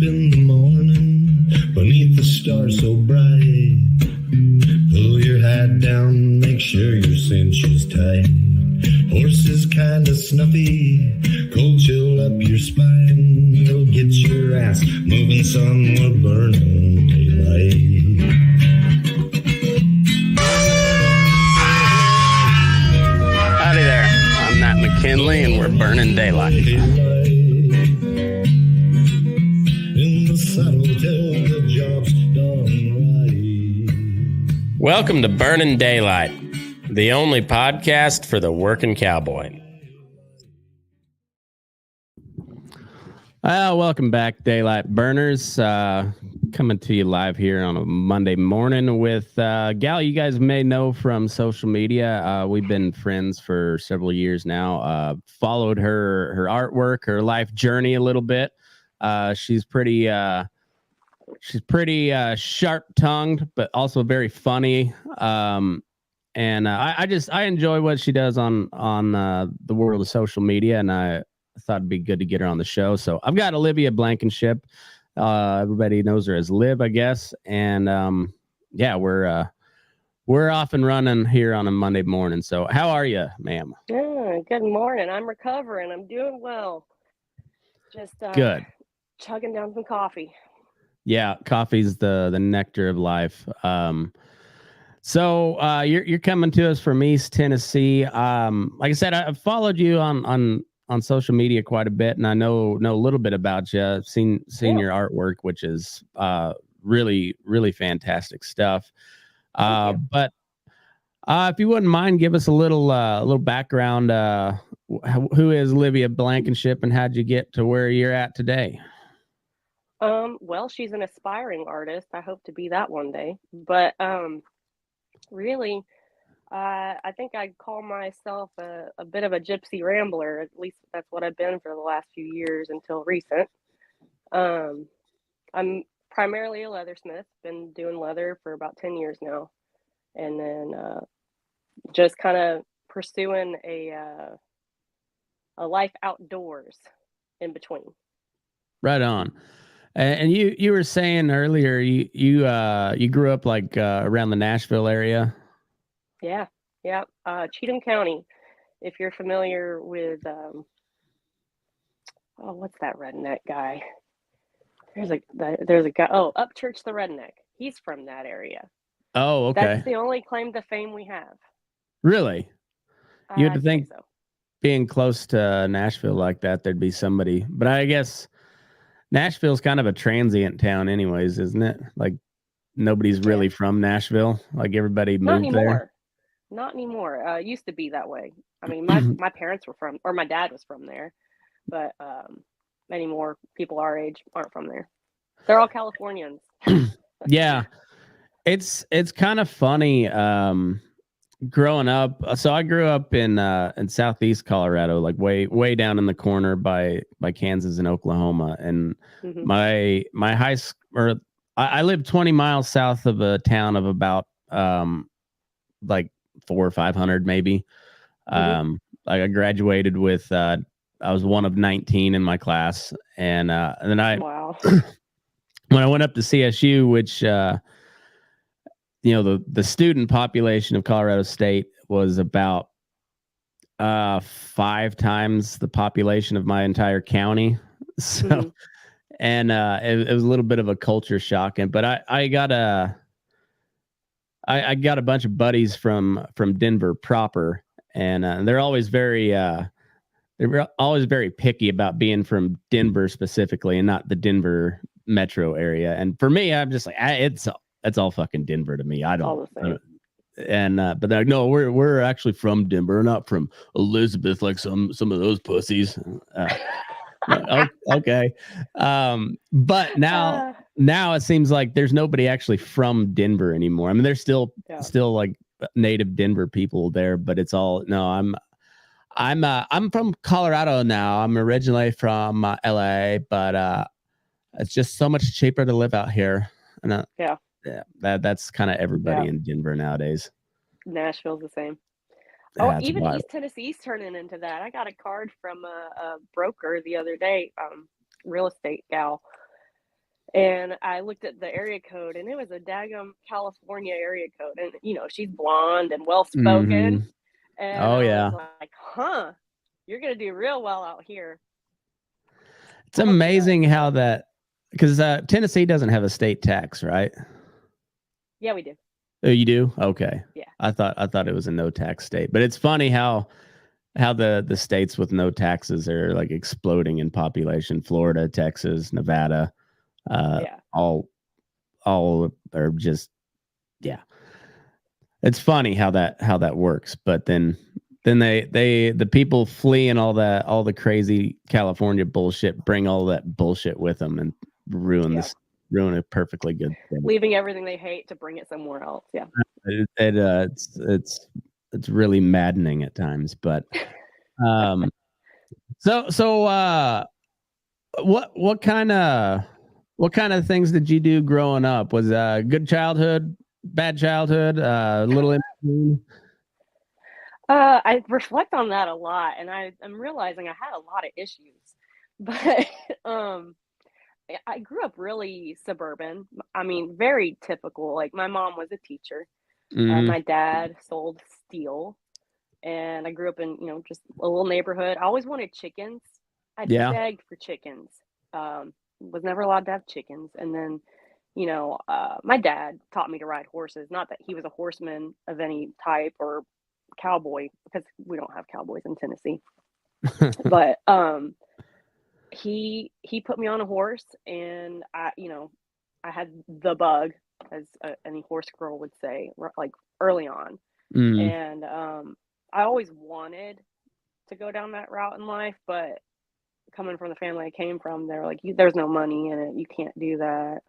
in the morning, beneath the stars so bright. Pull your hat down, make sure your cinch is tight. Horses kinda snuffy, cold chill up your spine. You'll get your ass moving, son, we're burning daylight. Howdy there, I'm Matt McKinley and we're burning daylight. In the saddle till the job's done right. Welcome to Burnin' Daylight, the only podcast for the working cowboy. Welcome back, Daylight Burners. Coming to you live here on a Monday morning with gal you guys may know from social media. We've been friends for several years now. Followed her artwork, her life journey a little bit. She's pretty sharp-tongued, but also very funny. And I enjoy what she does on the world of social media, and I thought it'd be good to get her on the show. So I've got Olivia Blankenship. Everybody knows her as Liv, I guess. And we're off and running here on a Monday morning. So how are you, ma'am? Yeah, good morning. I'm recovering. I'm doing well. Just good. Chugging down some coffee. Yeah, coffee's the nectar of life. So you're coming to us from East Tennessee. Like I said, I've followed you on social media quite a bit, and I know a little bit about you. I've seen your artwork, which is really, really fantastic stuff. But if you wouldn't mind, give us a little background. Who is Olivia Blankenship, and how'd you get to where you're at today? Well, she's an aspiring artist. I hope to be that one day. But really, I think I'd call myself a bit of a gypsy rambler. At least that's what I've been for the last few years until recent. I'm primarily a leathersmith. Been doing leather for about 10 years now. And then just kind of pursuing a life outdoors in between. Right on. And you were saying earlier you grew up like around the Nashville area. Yeah. Cheatham County. If you're familiar with what's that redneck guy? There's a guy. Oh, Upchurch the Redneck. He's from that area. Oh, okay. That's the only claim to fame we have. Really? You had to think so. Being close to Nashville like that, there'd be somebody. But I guess Nashville's kind of a transient town anyways, isn't it? Like nobody's really from Nashville. Like everybody moved there. Not anymore. Used to be that way. I mean, my parents were from, or my dad was from there, but anymore people our age aren't from there. They're all Californians. Yeah. It's kind of funny growing up. So I grew up in southeast Colorado, like way down in the corner by Kansas and Oklahoma, and my high school, or I lived 20 miles south of a town of about like 400 or 500 maybe. I graduated with I was one of 19 in my class, and then wow. when I went up to CSU, which the student population of Colorado State was about 5 times the population of my entire county. So, and it was a little bit of a culture shock. But I got a bunch of buddies from Denver proper, and they're always very picky about being from Denver specifically, and not the Denver metro area. And for me, I'm just like, it's all fucking Denver to me. I don't. And but they're like, no, we're actually from Denver, not from Elizabeth, like some of those pussies. Okay. But now it seems like there's nobody actually from Denver anymore. I mean, there's still like native Denver people there, but it's all I'm from Colorado now. I'm originally from LA, but it's just so much cheaper to live out here. And that's kind of everybody in Denver nowadays. Nashville's the same. Yeah, even wild. East Tennessee's turning into that. I got a card from a broker the other day, real estate gal, And I looked at the area code, and it was a daggum California area code. And, she's blonde and well-spoken. Mhm. And Oh, I yeah. was like, huh, you're going to do real well out here. It's I hope she does. amazing how that, because Tennessee doesn't have a state tax, right? Yeah, we do. Oh, you do? Okay. Yeah. I thought it was a no tax state, but it's funny how the states with no taxes are like exploding in population. Florida, Texas, Nevada, Yeah. all are just, yeah. It's funny how that works, but then the people fleeing all the crazy California bullshit bring all that bullshit with them and ruin a perfectly good thing. Leaving everything they hate to bring it somewhere else. Yeah. It's really maddening at times, but so what kind of things did you do growing up? Was good childhood, bad childhood, little in between? I reflect on that a lot, and I'm realizing I had a lot of issues, but I grew up really suburban. I mean, very typical. Like my mom was a teacher. Mhm. My dad sold steel, and I grew up in just a little neighborhood. I always wanted chickens. I Yeah. begged for chickens. Was never allowed to have chickens, and then my dad taught me to ride horses. Not that he was a horseman of any type or cowboy, because we don't have cowboys in Tennessee. But he put me on a horse, and I had the bug, as any horse girl would say, like early on. Mm. And I always wanted to go down that route in life, but coming from the family I came from, they were like, there's no money in it, you can't do that,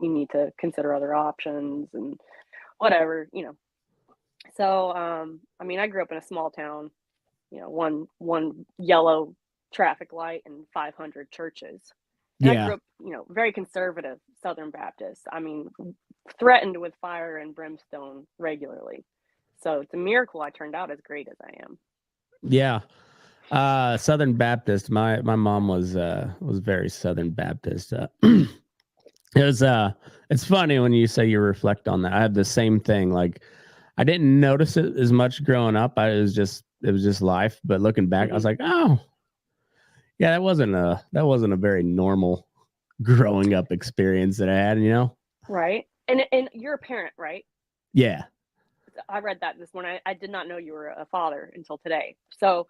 you need to consider other options and whatever. So I mean, I grew up in a small town, one yellow traffic light and 500 churches. And I grew up, very conservative Southern Baptist. I mean, threatened with fire and brimstone regularly. So it's a miracle I turned out as great as I am. Yeah. Southern Baptist. My mom was very Southern Baptist. It's funny when you say you reflect on that. I had the same thing. Like, I didn't notice it as much growing up. It was just life. But looking back, I was like, oh, yeah, that wasn't a very normal growing up experience that I had. Right. And you're a parent, right? Yeah. I read that this morning. I did not know you were a father until today. So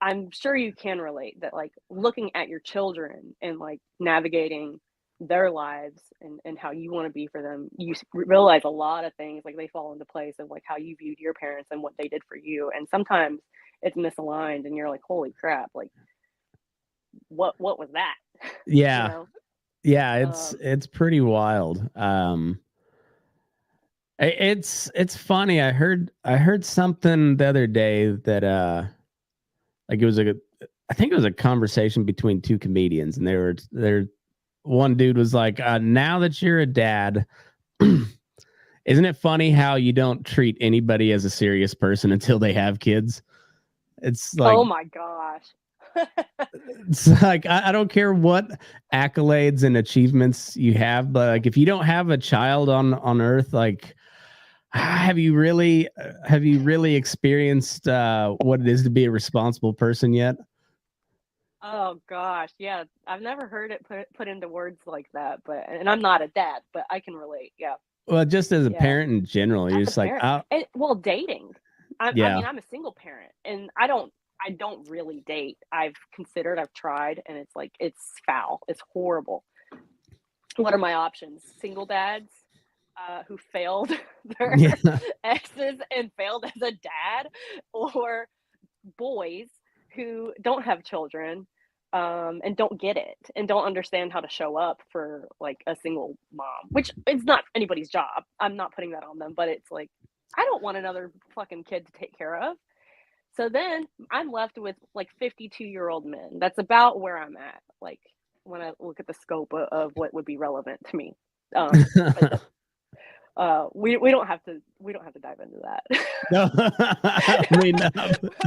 I'm sure you can relate that, like, looking at your children and like navigating their lives and how you want to be for them, you realize a lot of things, like they fall into place of like how you viewed your parents and what they did for you. And sometimes it's misaligned and you're like, holy crap, like what was that? Yeah. Yeah, it's pretty wild. It's funny. I heard something the other day that like I think it was a conversation between two comedians, and they're one dude was like, now that you're a dad, isn't it funny how you don't treat anybody as a serious person until they have kids? It's like, oh my gosh. It's like, I don't care what accolades and achievements you have, but like if you don't have a child on earth, like have you really experienced what it is to be a responsible person yet? Oh gosh, yeah. I've never heard it put into words like that, and I'm not a dad, but I can relate. Yeah. Well, just as a parent in general, you're just like, well, dating. I mean, I'm a single parent, and I don't really date. I've tried, and it's like, it's foul. It's horrible. What are my options? Single dads who failed their exes and failed as a dad, or boys who don't have children and don't get it and don't understand how to show up for like a single mom, which it's not anybody's job. I'm not putting that on them, but it's like, I don't want another fucking kid to take care of. So then I'm left with like 52-year-old men. That's about where I'm at, like when I look at the scope of what would be relevant to me. We don't have to dive into that. No, I mean,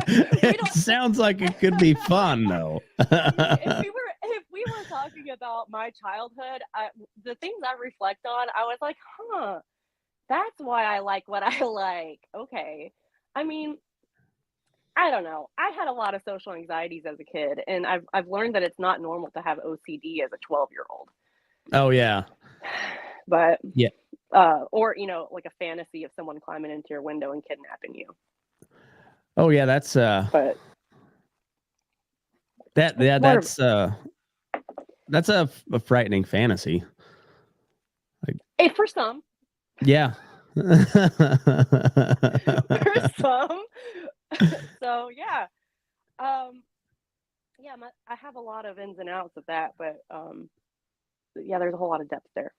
it sounds like it could be fun though. if we were talking about my childhood, the things I reflect on, I was like, huh, that's why I like what I like. Okay. I mean, I don't know. I had a lot of social anxieties as a kid, and I've learned that it's not normal to have OCD as a 12-year-old. Oh yeah. But Yeah. or like a fantasy of someone climbing into your window and kidnapping you. Oh yeah, that's But that's a frightening fantasy. Hey, for some. Yeah. For some. So yeah. Yeah, I have a lot of ins and outs of that, but yeah, there's a whole lot of depth there.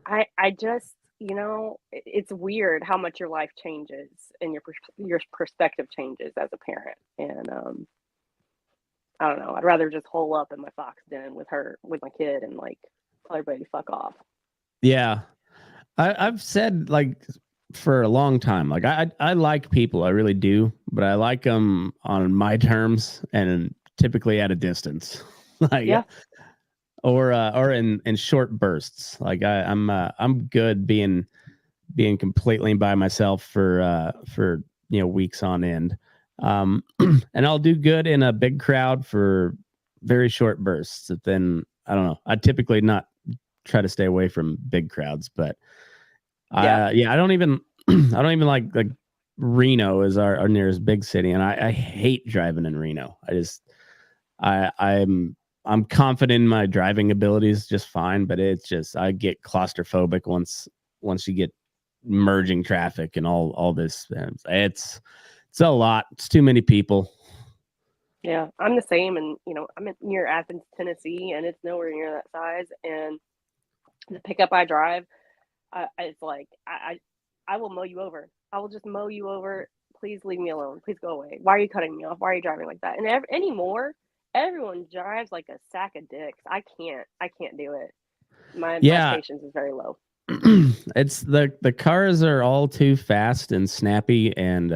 I just, it's weird how much your life changes and your perspective changes as a parent. And I don't know. I'd rather just hole up in my fox den with my kid, and like tell everybody to fuck off. Yeah. I've said like for a long time, like I like people, I really do, but I like them on my terms and typically at a distance. Like Yeah. or in short bursts. Like I'm good being completely by myself for weeks on end. And I'll do good in a big crowd for very short bursts. But then I don't know. I typically not try to stay away from big crowds, but I don't even like Reno is our nearest big city, and I hate driving in Reno. I'm confident in my driving abilities just fine, but it's just I get claustrophobic once you get merging traffic and all this. It's a lot. It's too many people. Yeah, I'm the same, and I'm near Athens, Tennessee, and it's nowhere near that size. And the pickup I drive, it's like I will mow you over. I will just mow you over. Please leave me alone. Please go away. Why are you cutting me off? Why are you driving like that? And anymore, everyone drives like a sack of dicks. I can't do it. My patience is very low. It's the cars are all too fast and snappy, and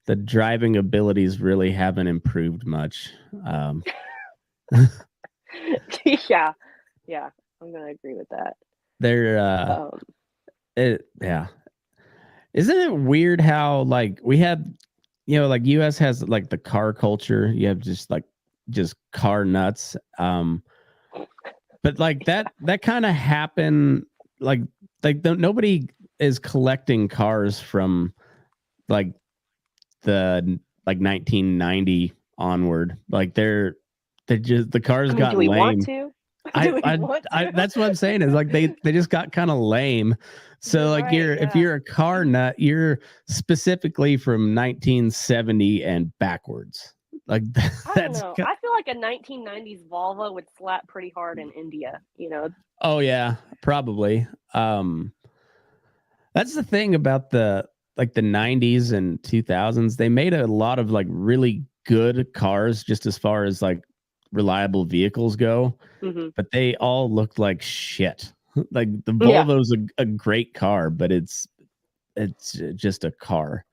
the driving abilities really haven't improved much. Yeah, I'm gonna agree with that. They're Isn't it weird how like we have, like US has like the car culture. You have just car nuts. But like that kind of happened like nobody is collecting cars from like the 1990 onward. Like they're just the cars got do we lame. Want to? That's what I'm saying is like they just got kind of lame. So like if you're a car nut, you're specifically from 1970 and backwards. Like I don't know. I feel like a 1990s Volvo would slap pretty hard in India, Oh yeah, probably. That's the thing about the 90s and 2000s. They made a lot of like really good cars just as far as like reliable vehicles go, but they all looked like shit. Like the Volvo's a great car, but it's just a car.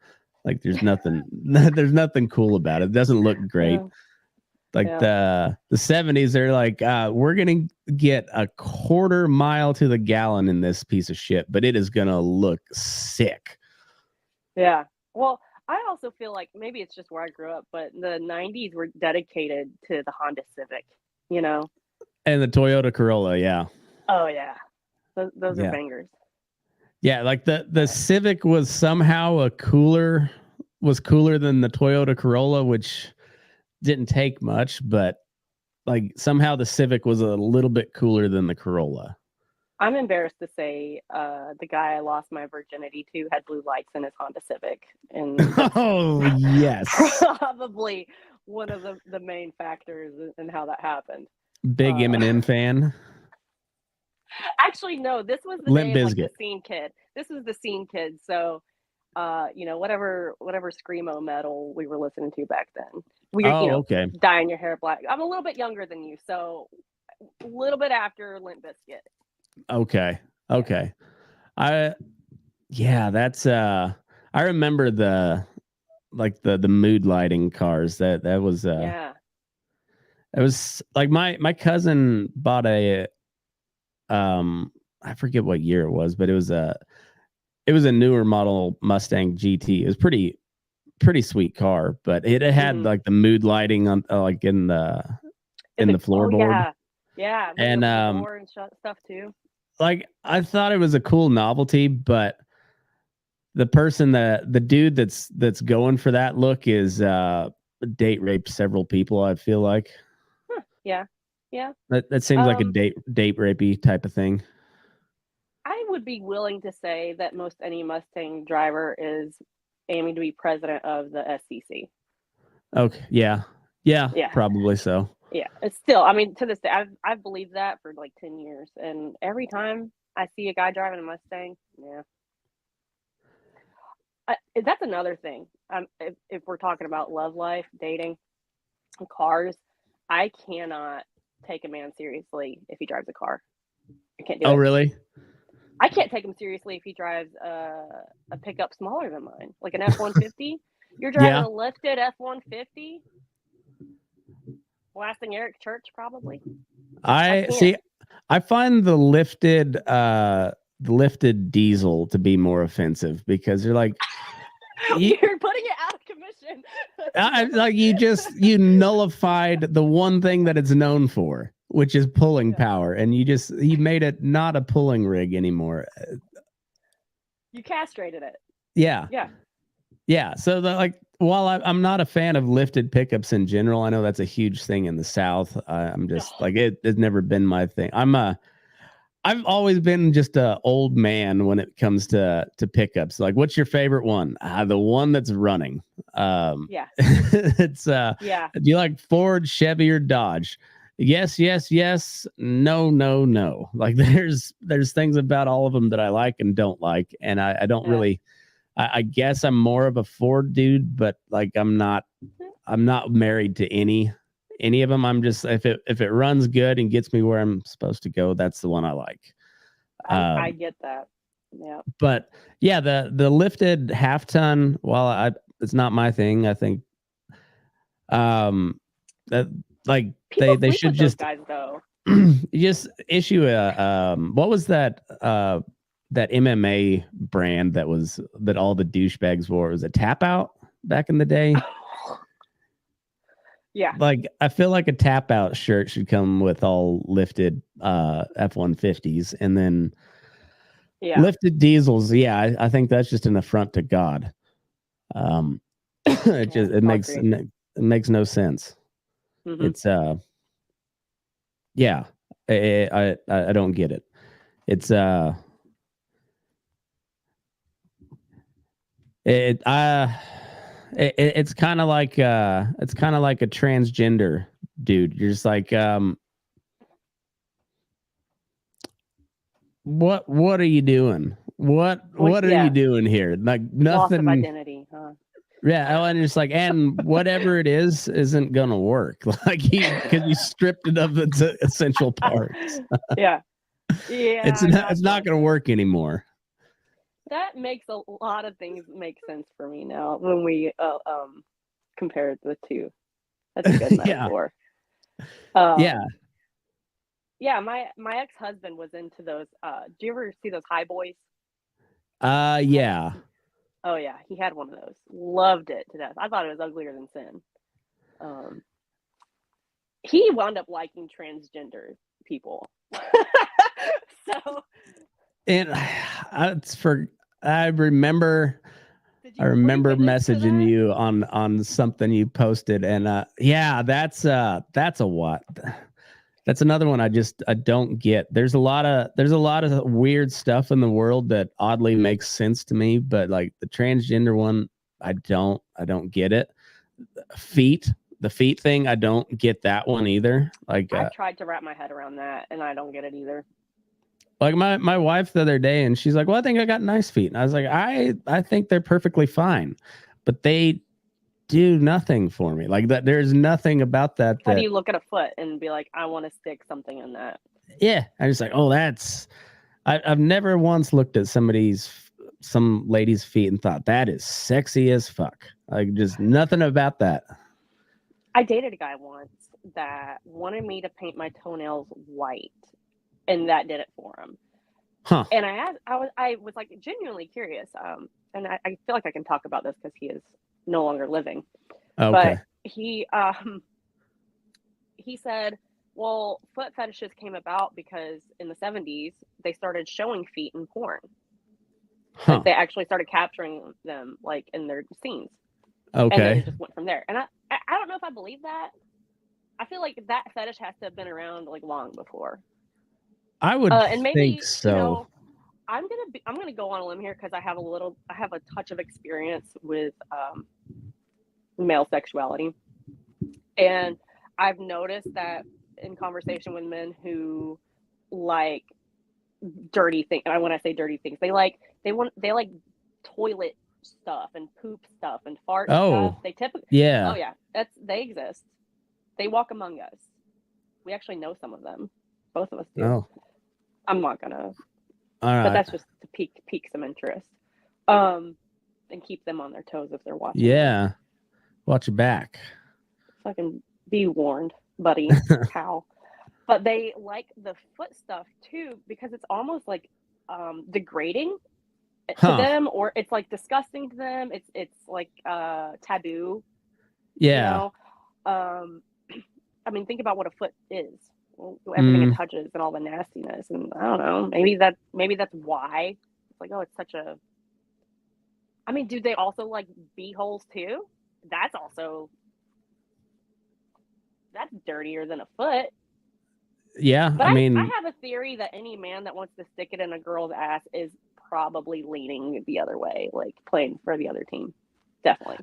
Like there's nothing cool about it. It doesn't look great. The 70s, they're like, we're gonna get a quarter mile to the gallon in this piece of shit, but it is gonna look sick. Yeah. Well, I also feel like maybe it's just where I grew up, but the 90s were dedicated to the Honda Civic, And the Toyota Corolla, yeah. Oh yeah. Those are bangers. Yeah, like the Civic was somehow cooler than the Toyota Corolla, which didn't take much, but like somehow the Civic was a little bit cooler than the Corolla. I'm embarrassed to say the guy I lost my virginity to had blue lights in his Honda Civic. And oh, yes. Probably one of the main factors in how that happened. Big Eminem fan? Actually, no. This was the Limp day of, like, Bizkit. the scene kid. This was the scene kid. So, whatever screamo metal we were listening to back then. Okay. Dyeing your hair black. I'm a little bit younger than you, so a little bit after Limp Bizkit. Okay. That's I remember the mood lighting cars. That was It was like my cousin bought a I forget what year it was, but it was a newer model Mustang GT. It was pretty sweet car, but it had like the mood lighting on like in the floorboard. Yeah, and door and stuff too. like I thought it was a cool novelty, but the person the dude that's going for that look is date raped several people, I feel like. Yeah. That seems like a date rapey type of thing. I would be willing to say that most any Mustang driver is aiming to be president of the SEC. Okay. Yeah, probably so. Yeah, it's still, I mean, to this day, I've believed that for like 10 years, and every time I see a guy driving a Mustang, that's another thing. If we're talking about love life, dating, cars, I cannot take a man seriously if he drives a car. I can't do it. Oh, really? I can't take him seriously if he drives a pickup smaller than mine, like an F-150. You're driving a lifted F-150, blasting Eric Church, probably. I see. I find the lifted diesel to be more offensive because you're like, you're putting it out of commission. Like you nullified the one thing that it's known for, which is pulling power, and you made it not a pulling rig anymore. You castrated it. Yeah. So while I'm not a fan of lifted pickups in general, I know that's a huge thing in the South. I'm just like it's never been my thing. I've always been just a old man when it comes to pickups. Like, what's your favorite one? The one that's running. It's do you like Ford, Chevy, or Dodge? Yes. No. Like there's things about all of them that I like and don't like, and I don't really. I guess I'm more of a Ford dude, but like I'm not married to any of them. I'm just if it runs good and gets me where I'm supposed to go, that's the one I like. I get that. Yeah. But yeah, the lifted half ton, while it's not my thing, I think that like people they should just guys though. just issue a what was that that MMA brand that all the douchebags wore? Was it Tap Out back in the day? Yeah. Like I feel like a Tap Out shirt should come with all lifted F-150s and then lifted diesels. Yeah, I think that's just an affront to God. It makes no sense. Mm-hmm. It's I don't get it. It's it's kind of like a transgender dude. You're just like what are you doing? What are you doing here? Like nothing. Loss of identity, huh? Yeah, and it's like, and whatever it is isn't gonna work. Like because you stripped it of its essential parts. Yeah. It's not gonna work anymore. That makes a lot of things make sense for me now when we compare the two. That's a good metaphor. Yeah, my ex-husband was into those. Do you ever see those high boys? Yeah. Oh yeah, he had one of those. Loved it to death. I thought it was uglier than sin. He wound up liking transgender people. So and I remember messaging you on something you posted, and that's a what. That's another one I don't get. There's a lot of weird stuff in the world that oddly makes sense to me, but like the transgender one, I don't get it. The feet thing, I don't get that one either. Like I've tried to wrap my head around that, and I don't get it either. Like my wife the other day, and she's like, "Well, I think I got nice feet," and I was like, "I think they're perfectly fine, but they do nothing for me. Like that, there's nothing about that. How do you look at a foot and be like, I want to stick something in that? Yeah, I'm just like, oh, that's. I've never once looked at some lady's feet and thought that is sexy as fuck. Like just nothing about that. I dated a guy once, that wanted me to paint my toenails white, and that did it for him. Huh. And I was like genuinely curious. And I feel like I can talk about this because he is no longer living. Okay. But he said, well, foot fetishes came about because in the 70s they started showing feet in porn. Huh. Like they actually started capturing them like in their scenes. Okay. And then it just went from there. And I don't know if I believe that. I feel like that fetish has to have been around like long before. I would and maybe, think so. You know, I'm gonna go on a limb here because I have a touch of experience with male sexuality, and I've noticed that in conversation with men who like dirty things. And when I say dirty things, they like toilet stuff and poop stuff and fart stuff. They typically they exist. They walk among us. We actually know some of them. Both of us do. Oh. I'm not gonna. All right. But that's just to pique some interest, and keep them on their toes if they're watching. Yeah, watch your back. Fucking be warned, buddy, pal. But they like the foot stuff too because it's almost like degrading to them, or it's like disgusting to them. It's like taboo. Yeah. You know? I mean, think about what a foot is. Everything it touches and all the nastiness, and I don't know. Maybe that's why it's like, oh, it's such a. I mean, do they also like beeholes too? That's dirtier than a foot. Yeah, but I mean, I have a theory that any man that wants to stick it in a girl's ass is probably leaning the other way, like playing for the other team. Definitely.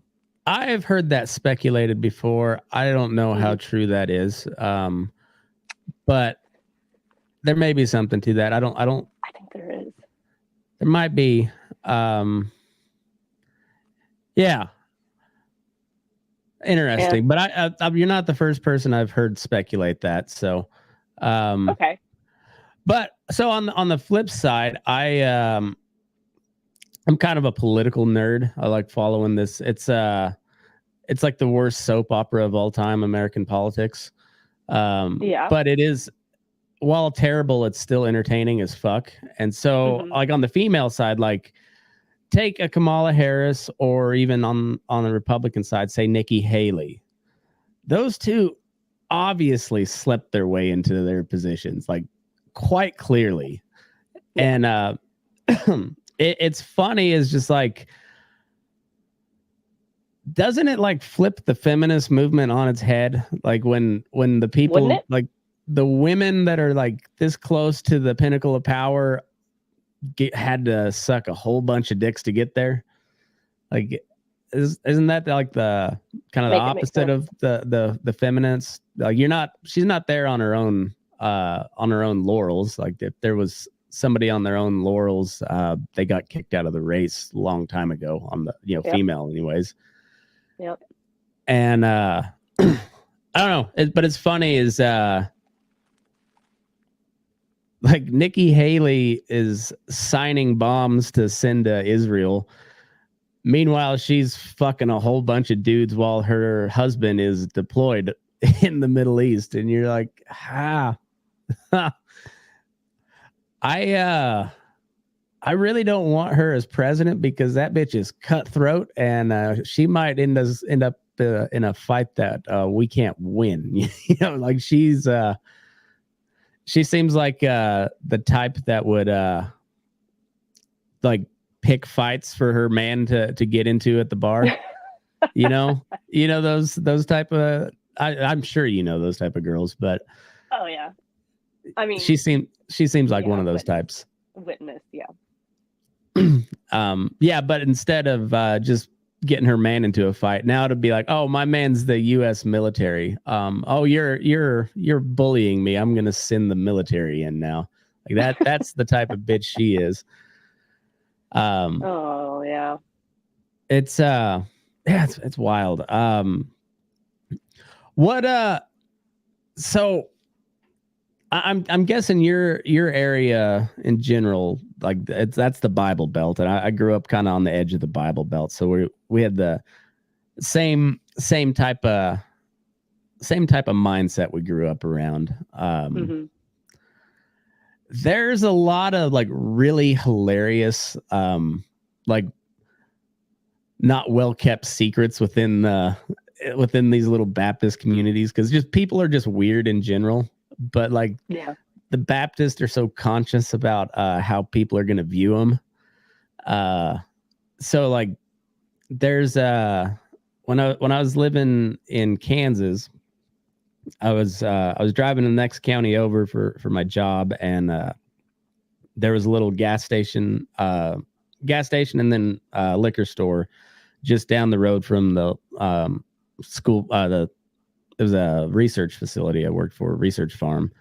I've heard that speculated before. I don't know how true that is. But there may be something to that. I think there is. There might be. Yeah. Interesting. Yeah. But you're not the first person I've heard speculate that. So, okay. But so on the flip side, I'm kind of a political nerd. I like following this. It's like the worst soap opera of all time, American politics. But it is, while terrible, it's still entertaining as fuck. And so like on the female side, like take a Kamala Harris, or even on the Republican side, say Nikki Haley. Those two obviously slept their way into their positions, like quite clearly. And it's funny, is just like, doesn't it like flip the feminist movement on its head? Like when the people, like the women that are like this close to the pinnacle of power had to suck a whole bunch of dicks to get there. Like, isn't that like the kind of the opposite of the feminists? Like she's not there on her own laurels. Like if there was somebody on their own laurels, they got kicked out of the race a long time ago on the female anyways. Yep. And I don't know, but it's funny is like Nikki Haley is signing bombs to send to Israel. Meanwhile, she's fucking a whole bunch of dudes while her husband is deployed in the Middle East. And you're like, I really don't want her as president, because that bitch is cutthroat, and she might end up in a fight that we can't win. You know, like she seems like the type that would like pick fights for her man to get into at the bar. you know those type of. I'm sure you know those type of girls, but oh yeah, I mean she seems like one of those types. Witness, yeah. But instead of just getting her man into a fight, now it'd be like, oh, my man's the U.S. military. Oh, you're bullying me. I'm gonna send the military in now. Like that. That's the type of bitch she is. Oh yeah. It's it's wild. So I'm guessing your area in general, like that's the Bible Belt, and I grew up kind of on the edge of the Bible Belt, so we had the same type of type of mindset we grew up around. Mm-hmm. There's a lot of like really hilarious, like not well kept secrets within these little Baptist communities, because just people are just weird in general. But like, Yeah. the Baptists are so conscious about how people are going to view them. So like, there's when I was living in Kansas, I was driving to the next county over for my job, and there was a little gas station, and then liquor store just down the road from the school. It was a research facility I worked for, a research farm,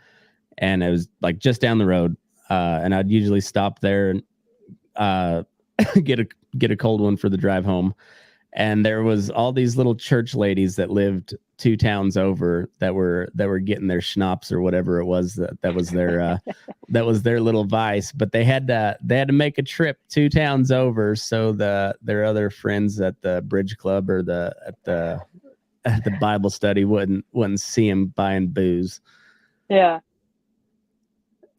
and it was like just down the road. And I'd usually stop there and get a cold one for the drive home. And there was all these little church ladies that lived 2 towns over that were getting their schnapps or whatever it was that was their that was their little vice. But they had to make a trip 2 towns over so their other friends at the bridge club or at the Bible study wouldn't see them buying booze. Yeah.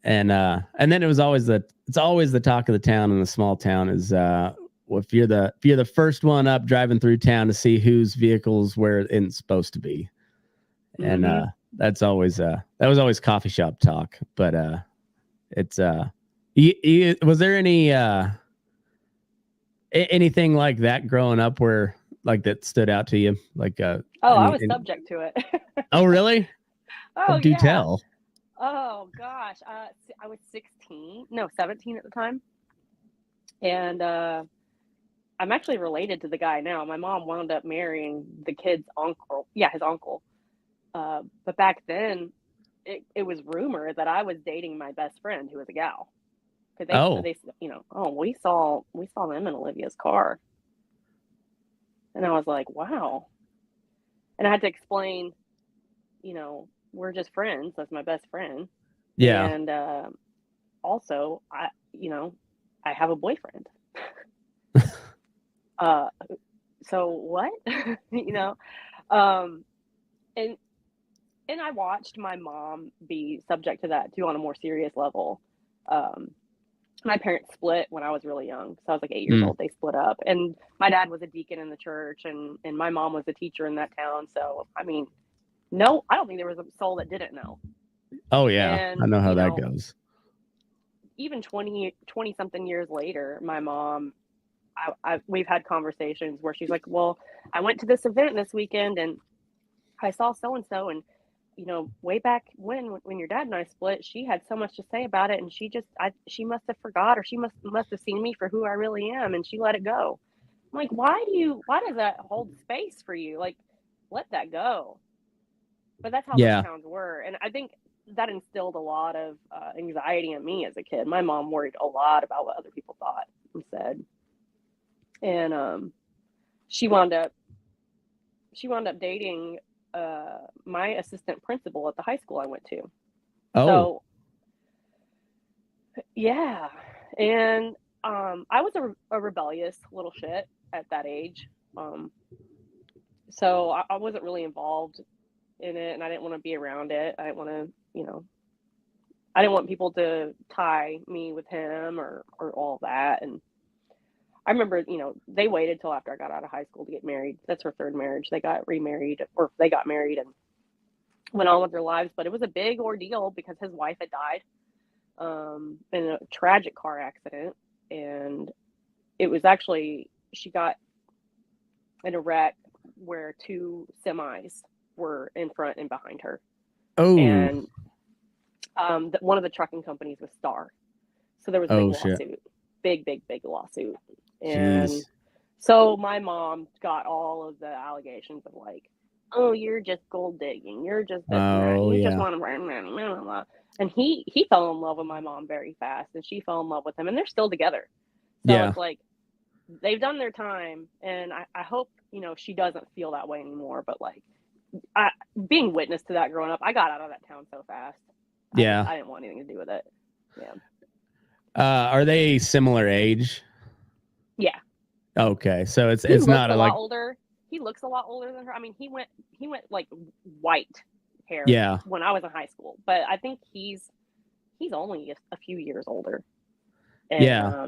And then it's always the talk of the town in a small town is if you're the first one up driving through town to see whose vehicle's where it's supposed to be. And that was always coffee shop talk. But it's was there anything like that growing up where like that stood out to you? Like I was subject to it. Oh really? Oh, do yeah. tell. Oh gosh, I was 17 at the time, and I'm actually related to the guy now. My mom wound up marrying the kid's uncle. Yeah, his uncle. But back then, it was rumored that I was dating my best friend, who was a gal. Because they, we saw them in Olivia's car, and I was like, wow. And I had to explain, we're just friends. That's my best friend. Yeah. And also, I have a boyfriend. So what? And I watched my mom be subject to that too on a more serious level. My parents split when I was really young. So I was like 8 years old. They split up, and my dad was a deacon in the church, and my mom was a teacher in that town. So, I mean, no, I don't think there was a soul that didn't know. Oh yeah. And, I know how that goes. Even 20 something years later, my mom, we've had conversations where she's like, well, I went to this event this weekend and I saw so-and-so, and way back when your dad and I split, she had so much to say about it, and she must have forgot, or she must have seen me for who I really am, and she let it go. I'm like, why does that hold space for you? Like, let that go. But that's how those towns were, and I think that instilled a lot of anxiety in me as a kid. My mom worried a lot about what other people thought and said, and she wound up dating my assistant principal at the high school I went to. Oh. So, yeah. And I was a rebellious little shit at that age. So I wasn't really involved in it, and I didn't want to be around it. I didn't want to, I didn't want people to tie me with him or all that. And I remember, they waited till after I got out of high school to get married. That's her third marriage. They got remarried, or they got married and went on with their lives. But it was a big ordeal because his wife had died in a tragic car accident. And it was actually, she got in a wreck where 2 semis were in front and behind her. Oh. And one of the trucking companies was Star. So there was a big lawsuit. Big lawsuit. And so my mom got all of the allegations of like, oh, you're just gold digging. You're just this and that. You just want to blah, blah, blah. And he fell in love with my mom very fast, and she fell in love with him, and they're still together. So it's like they've done their time, and I hope, she doesn't feel that way anymore. But like, being witness to that growing up, I got out of that town so fast. I didn't want anything to do with it. Yeah. Are they similar age? Yeah. Okay, so it's not a lot older. he looks a lot older than her. I mean, he went like white hair Yeah. when I was in high school, but I think he's only a few years older. And, Yeah.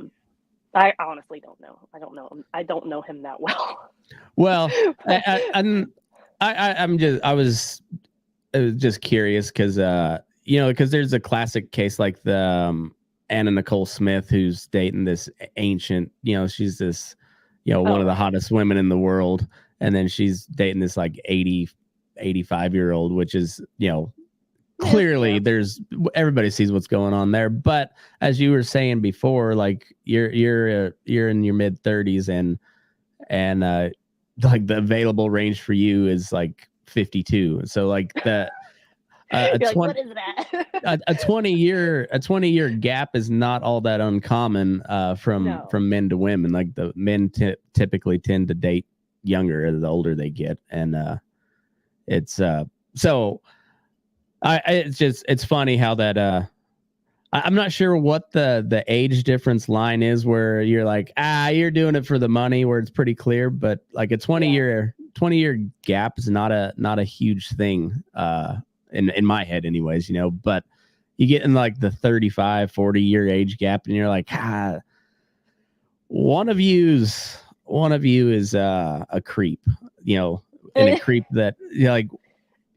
I honestly don't know. I don't know him. I don't know him that well. Well, I was just curious because because there's a classic case like the Anna Nicole Smith who's dating this ancient, she's this, one of the hottest women in the world, and then she's dating this like 85-year-old, which is, clearly there's everybody sees what's going on there. But as you were saying before, like you're in your mid 30s and like the available range for you is like 52. So like the what is that? a 20-year gap is not all that uncommon from men to women. Like the men typically tend to date younger the older they get, and it's so it's funny how that I'm not sure what the age difference line is where you're like, you're doing it for the money, where it's pretty clear, but like a 20-year gap is not a huge thing in my head anyways, but you get in like the 35-40 year age gap and you're like, one of you is a creep, and a creep that like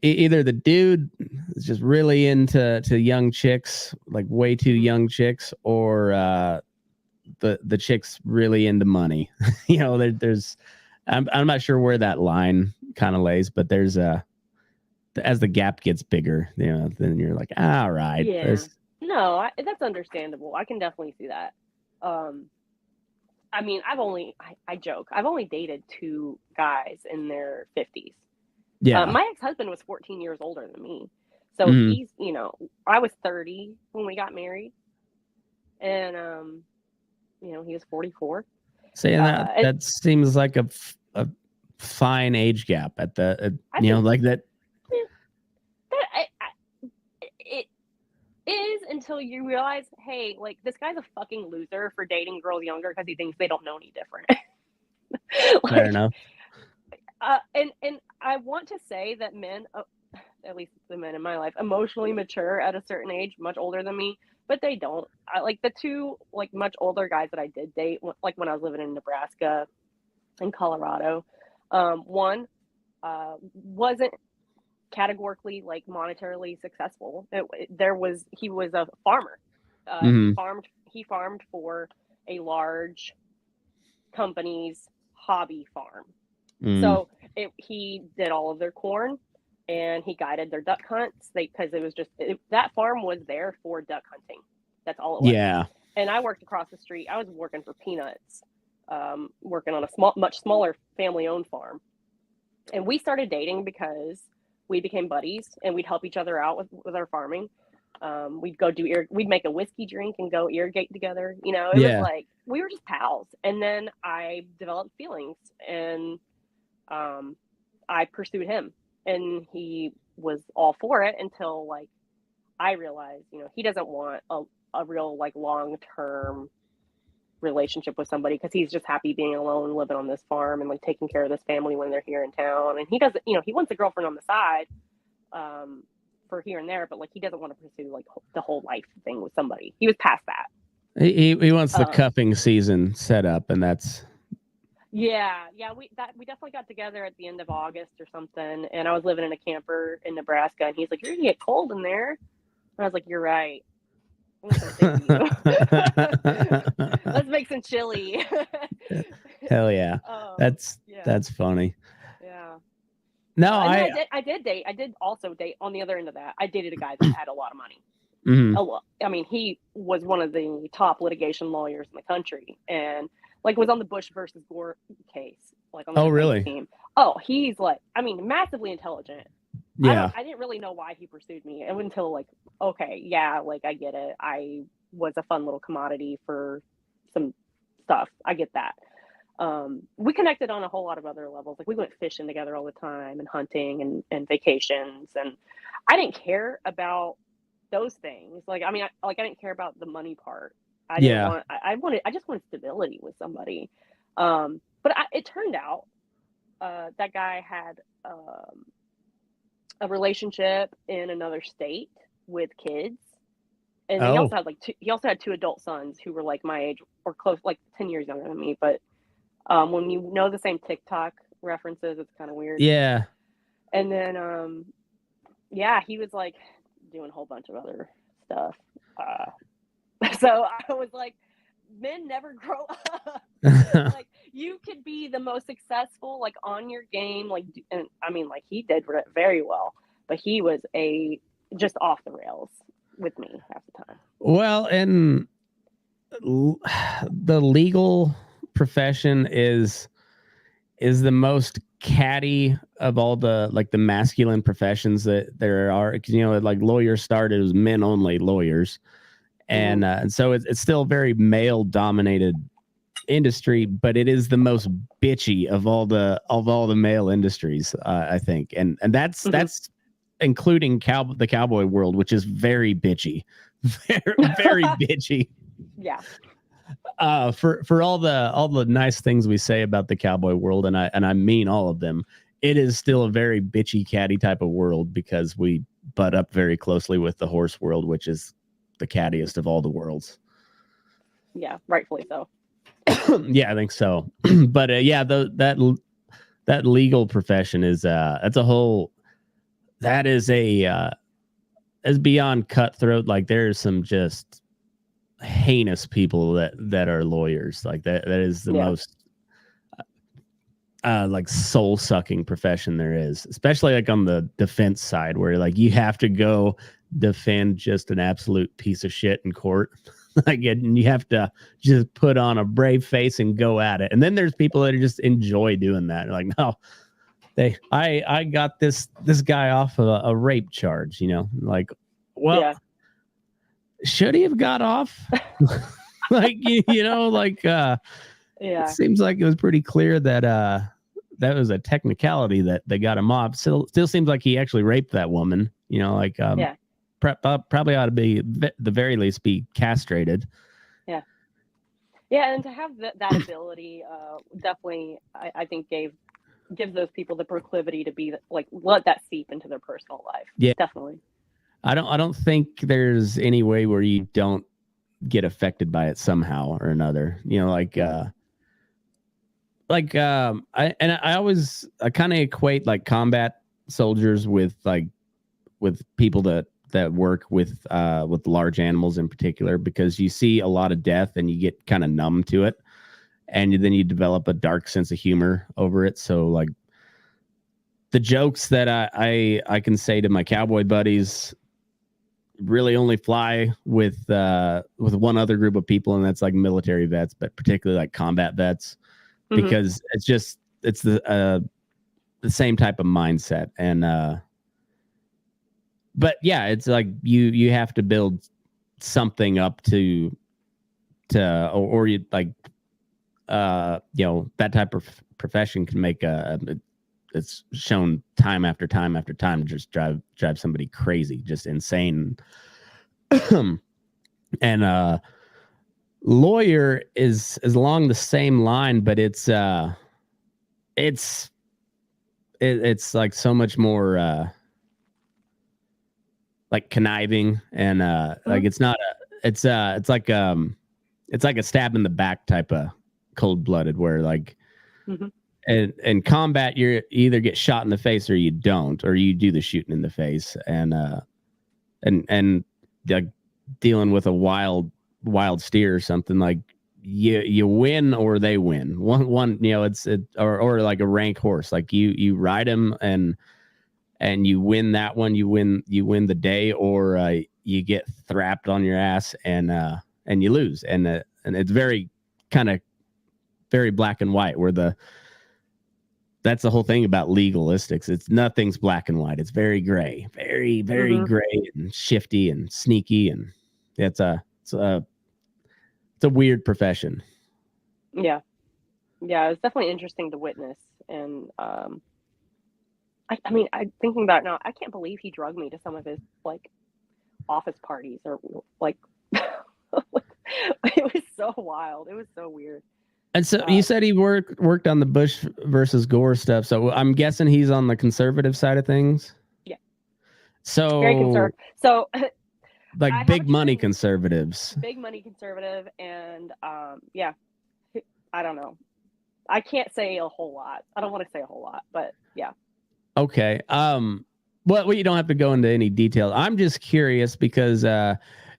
either the dude is just really into young chicks, like way too young chicks, or the chick's really into money. There's I'm not sure where that line kind of lays, but there's as the gap gets bigger, then you're like, all right. Yeah. No, that's understandable. I can definitely see that. I mean, I joke, I've only dated 2 guys in their 50s. Yeah. My ex-husband was 14 years older than me. So he's, I was 30 when we got married, and, he was 44. Saying that seems like a fine age gap at like that. It is, until you realize, hey, like, this guy's a fucking loser for dating girls younger because he thinks they don't know any different. Fair enough. And I want to say that men, at least the men in my life, emotionally mature at a certain age, much older than me, but they don't. Like the 2 like much older guys that I did date, like when I was living in Nebraska and Colorado, one wasn't categorically like monetarily successful. He was a farmer. He farmed for a large company's hobby farm. So he did all of their corn, and he guided their duck hunts. Because it was just that farm was there for duck hunting. That's all it was. Yeah. And I worked across the street. I was working for peanuts, working on a much smaller family-owned farm. And we started dating because we became buddies, and we'd help each other out with our farming. We'd go we'd make a whiskey drink and go irrigate together. It was like we were just pals. And then I developed feelings, and I pursued him, and he was all for it until like I realized, he doesn't want a real like long-term relationship with somebody, because he's just happy being alone, living on this farm, and like taking care of this family when they're here in town. And he doesn't, he wants a girlfriend on the side for here and there, but like he doesn't want to pursue like the whole life thing with somebody. He was past that. He wants the cuffing season set up, and that's. Yeah, we definitely got together at the end of August or something, and I was living in a camper in Nebraska, and he's like, "You're gonna get cold in there," and I was like, "You're right. Let's make some chili." Hell yeah, that's funny. Yeah. No, I did also date on the other end of that. I dated a guy that had a lot of money. I mean, he was one of the top litigation lawyers in the country, and like was on the Bush versus Gore case, like on the really? team. Oh, he's like, I mean, massively intelligent. Yeah. I didn't really know why he pursued me until like, okay, yeah, like I get it. I was a fun little commodity for some stuff. I get that. We connected on a whole lot of other levels. Like we went fishing together all the time, and hunting and vacations. And I didn't care about those things. Like, I mean, I didn't care about the money part. I just wanted stability with somebody. But it turned out that guy had a relationship in another state with kids, and he Oh, also had he also had 2 adult sons who were like my age or close, like 10 years younger than me. But when you know the same TikTok references, it's kind of weird. yeah. And then yeah, he was like doing a whole bunch of other stuff. So I was like, men never grow up. Like, you could be the most successful, like, on your game, like, and I mean, like, he did very well, but he was just off the rails with me half the time. Well, and the legal profession is the most catty of all the like the masculine professions that there are. Because like lawyers started as men only lawyers, and so it's still very male dominated industry, but it is the most bitchy of all the male industries, I think, and that's including the cowboy world, which is very bitchy, very bitchy. Yeah. For all the nice things we say about the cowboy world, and I mean all of them, it is still a very bitchy catty type of world because we butt up very closely with the horse world, which is the cattiest of all the worlds. Yeah, rightfully so. Yeah, I think so. But yeah, that legal profession is that's a whole, that is is beyond cutthroat. Like there's some just heinous people that are lawyers. Like that is the most like soul sucking profession there is, especially like on the defense side where like you have to go defend just an absolute piece of shit in court. Like, and you have to just put on a brave face and go at it. And then there's people that just enjoy doing that. Like, no, I got this guy off of a rape charge, like, well, should he have got off? Like, like, it seems like it was pretty clear that that was a technicality that they got him off. Still seems like he actually raped that woman, like, probably ought to be, the very least, be castrated. Yeah, and to have that ability definitely, I think gives those people the proclivity to be like, let that seep into their personal life. Yeah, definitely. I don't think there's any way where you don't get affected by it somehow or another. I kind of equate like combat soldiers with people that work with large animals in particular, because you see a lot of death and you get kind of numb to it, and then you develop a dark sense of humor over it. So like the jokes that I can say to my cowboy buddies really only fly with one other group of people, and that's like military vets, but particularly like combat vets, because it's the same type of mindset. And but yeah, it's like you have to build something up to or you like that type of profession can make it's shown time after time after time to just drive somebody crazy, just insane. And lawyer is along the same line, but it's like so much more like conniving, and like it's not it's like a stab in the back type of cold-blooded, where like in combat you either get shot in the face or you don't, or you do the shooting in the face, and like dealing with a wild steer or something, like you win or they win. One or like a rank horse, like you ride him and you win that one, you win the day, or you get thrapped on your ass and you lose. And it's very kind of very black and white, where that's the whole thing about legalistics. It's nothing's black and white. It's very gray, very gray and shifty and sneaky, and it's a weird profession. Yeah, it's definitely interesting to witness. And I mean, I'm thinking about it now, I can't believe he drugged me to some of his like office parties, or like it was so wild. It was so weird. And so you said he worked on the Bush versus Gore stuff. So I'm guessing he's on the conservative side of things. Yeah. So very conservative. So like big money conservatives. Big money conservative, and yeah, I don't know. I can't say a whole lot. I don't want to say a whole lot, but yeah. Okay. Well, you don't have to go into any detail. I'm just curious because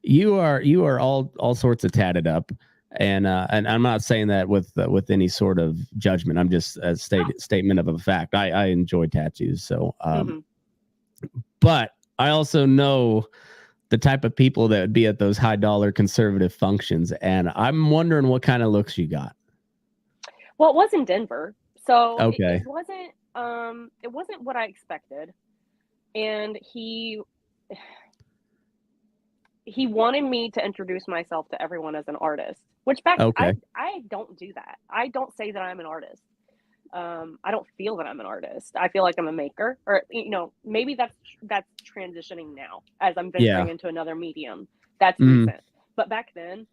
you are all sorts of tatted up. And I'm not saying that with any sort of judgment. I'm just a statement of a fact. I enjoy tattoos. So, but I also know the type of people that would be at those high dollar conservative functions. And I'm wondering what kind of looks you got. Well, it was in Denver. So okay. It wasn't what I expected. And he wanted me to introduce myself to everyone as an artist, which I don't do that. I don't say that I'm an artist. I don't feel that I'm an artist. I feel like I'm a maker, or maybe that's transitioning now as I'm venturing into another medium. That's recent. But back then,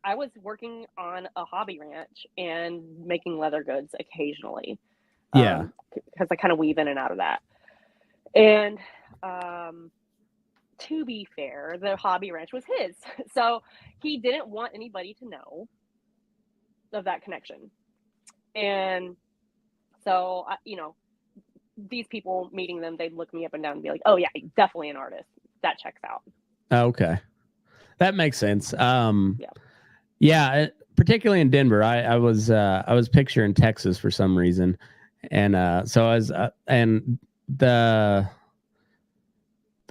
I was working on a hobby ranch and making leather goods occasionally. Because I kind of weave in and out of that. And to be fair, the hobby ranch was his. So he didn't want anybody to know of that connection. And so, these people, meeting them, they'd look me up and down and be like, oh, yeah, definitely an artist. That checks out. Okay. That makes sense. Yeah, particularly in Denver. I was picturing Texas for some reason. And so I was, and the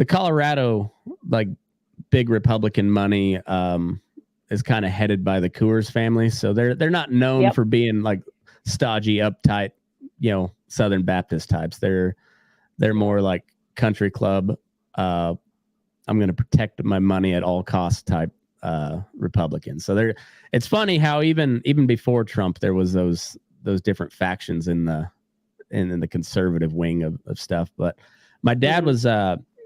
Colorado, like, big Republican money is kind of headed by the Coors family. So they're not known for being like stodgy, uptight, Southern Baptist types. They're more like country club. I'm going to protect my money at all costs type Republicans. So it's funny how even before Trump, there was those different factions in the conservative wing of stuff. But my dad was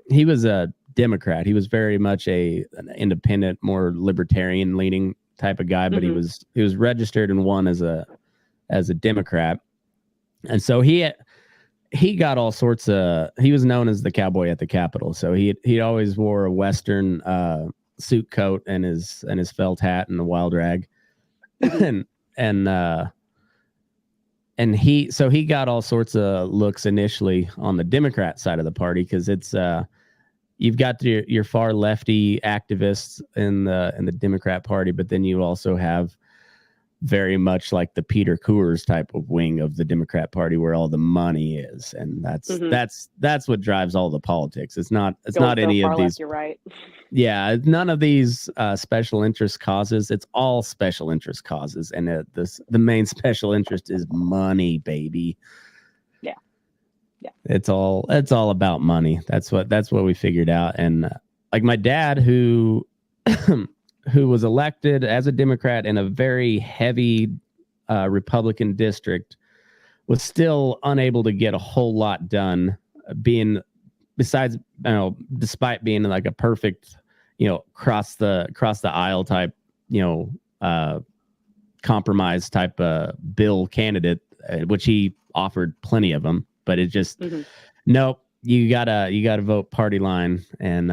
he was a Democrat. He was very much an independent, more libertarian leaning type of guy, but he was registered and won as a Democrat. And so he got all sorts of, he was known as the cowboy at the Capitol. So he always wore a Western suit coat and his felt hat and a wild rag. And he got all sorts of looks initially on the Democrat side of the party, because it's you've got your far lefty activists in the Democrat Party, but then you also have very much like the Peter Coors type of wing of the Democrat Party, where all the money is, and that's what drives all the politics. It's not any of these. Left, you're right. Yeah, none of these special interest causes. It's all special interest causes, and the main special interest is money, baby. Yeah. It's all about money. That's what we figured out. And like my dad, who was elected as a Democrat in a very heavy Republican district, was still unable to get a whole lot done. Despite being like a perfect, cross the aisle type, compromise type bill candidate, which he offered plenty of them, but it just nope. You gotta vote party line, and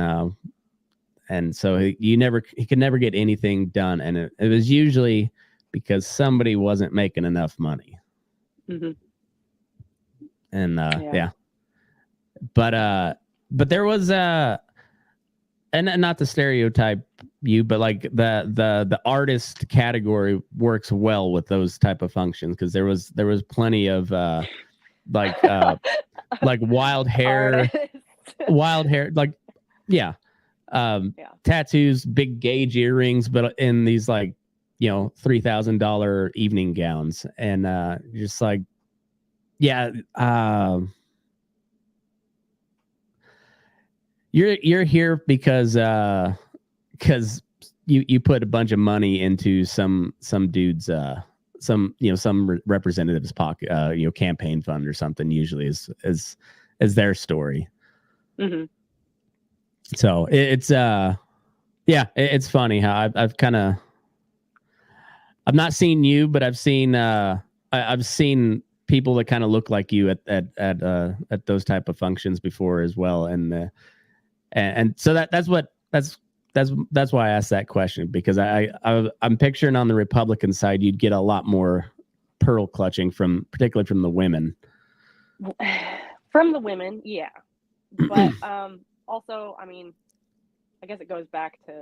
so he could never get anything done, and it was usually because somebody wasn't making enough money. And but there was and not to stereotype you, but like the artist category works well with those type of functions, because there was plenty of like wild hair, like tattoos, big gauge earrings, but in these like $3,000 evening gowns, and just like you're here because you put a bunch of money into some dude's some representative's pocket, campaign fund or something, usually is their story. So it's funny how I've kind of, I've not seen you, but I've seen I've seen people that kind of look like you at those type of functions before as well, and so that's why I asked that question, because I'm picturing on the Republican side you'd get a lot more pearl clutching particularly from the women. From the women, yeah, but also, I mean, I guess it goes back to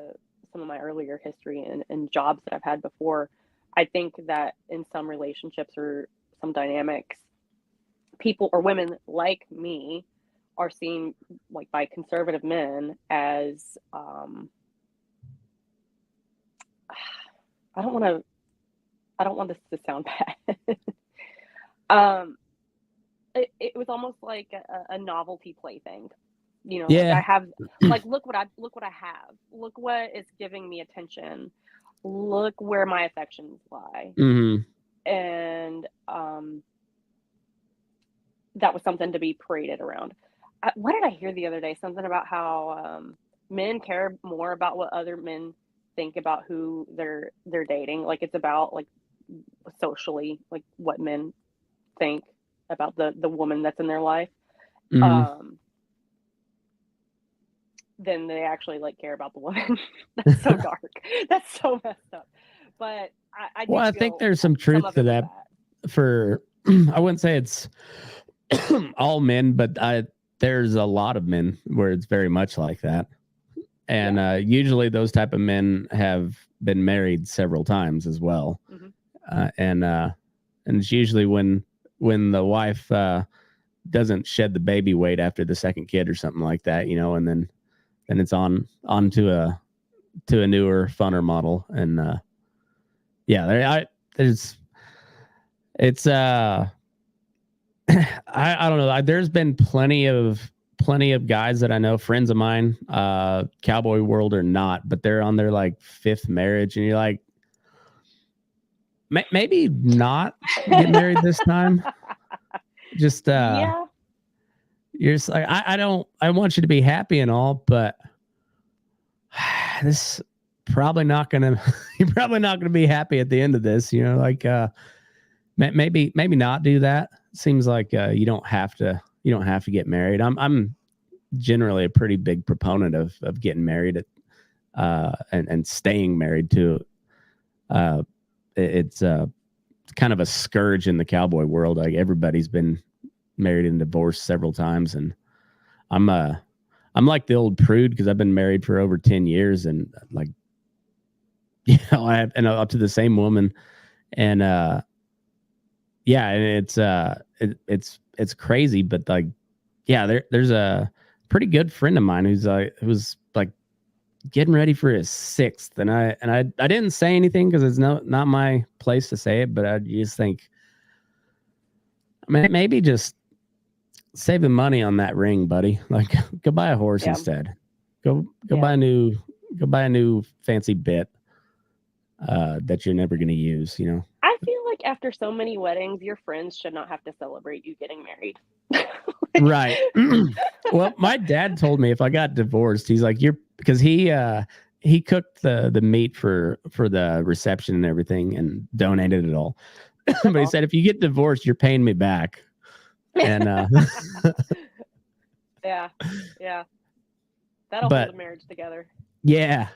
some of my earlier history and jobs that I've had before. I think that in some relationships or some dynamics, people or women like me are seen like by conservative men as I don't want this to sound bad. It was almost like a novelty plaything. You know, Yeah. like I have, like, look what I have. Look what is giving me attention. Look where my affections lie. Mm-hmm. And that was something to be paraded around. What did I hear the other day? Something about how men care more about what other men think about who they're dating. Like, it's about, like, socially, like, what men think about the woman that's in their life. Mm-hmm. Then they actually, like, care about the woman. That's so dark. That's so messed up. But I think there's some truth to that. For I wouldn't say it's all men, but there's a lot of men where it's very much like that. And usually those type of men have been married several times as well. Mm-hmm. And it's usually when the wife doesn't shed the baby weight after the second kid or something like that, you know, and then it's on to a newer, funner model. And it's I don't know. There's been plenty of guys that I know, friends of mine, Cowboy world or not, but they're on their like fifth marriage, and you're like, maybe not get married this time. Just yeah. You're just like, I want you to be happy and all, but this probably not gonna you're probably not gonna be happy at the end of this, you know, like maybe not do that. Seems like you don't have to get married. I'm generally a pretty big proponent of getting married and staying married too. It's kind of a scourge in the cowboy world. Like, everybody's been married and divorced several times, and I'm like the old prude because I've been married for over 10 years, and like, you know, up to the same woman, and and it's crazy, but like, yeah, there's a pretty good friend of mine who's like getting ready for his sixth, and I didn't say anything because it's not my place to say it, but I just think, I mean, maybe just save the money on that ring, buddy. Like, go buy a horse instead. Go buy a new fancy bit that you're never going to use, you know. I feel like after so many weddings, your friends should not have to celebrate you getting married. Right. Well, my dad told me if I got divorced, he's like, because he cooked the meat for the reception and everything and donated it all. But he said, if you get divorced, you're paying me back. And yeah. That'll hold the marriage together. Yeah.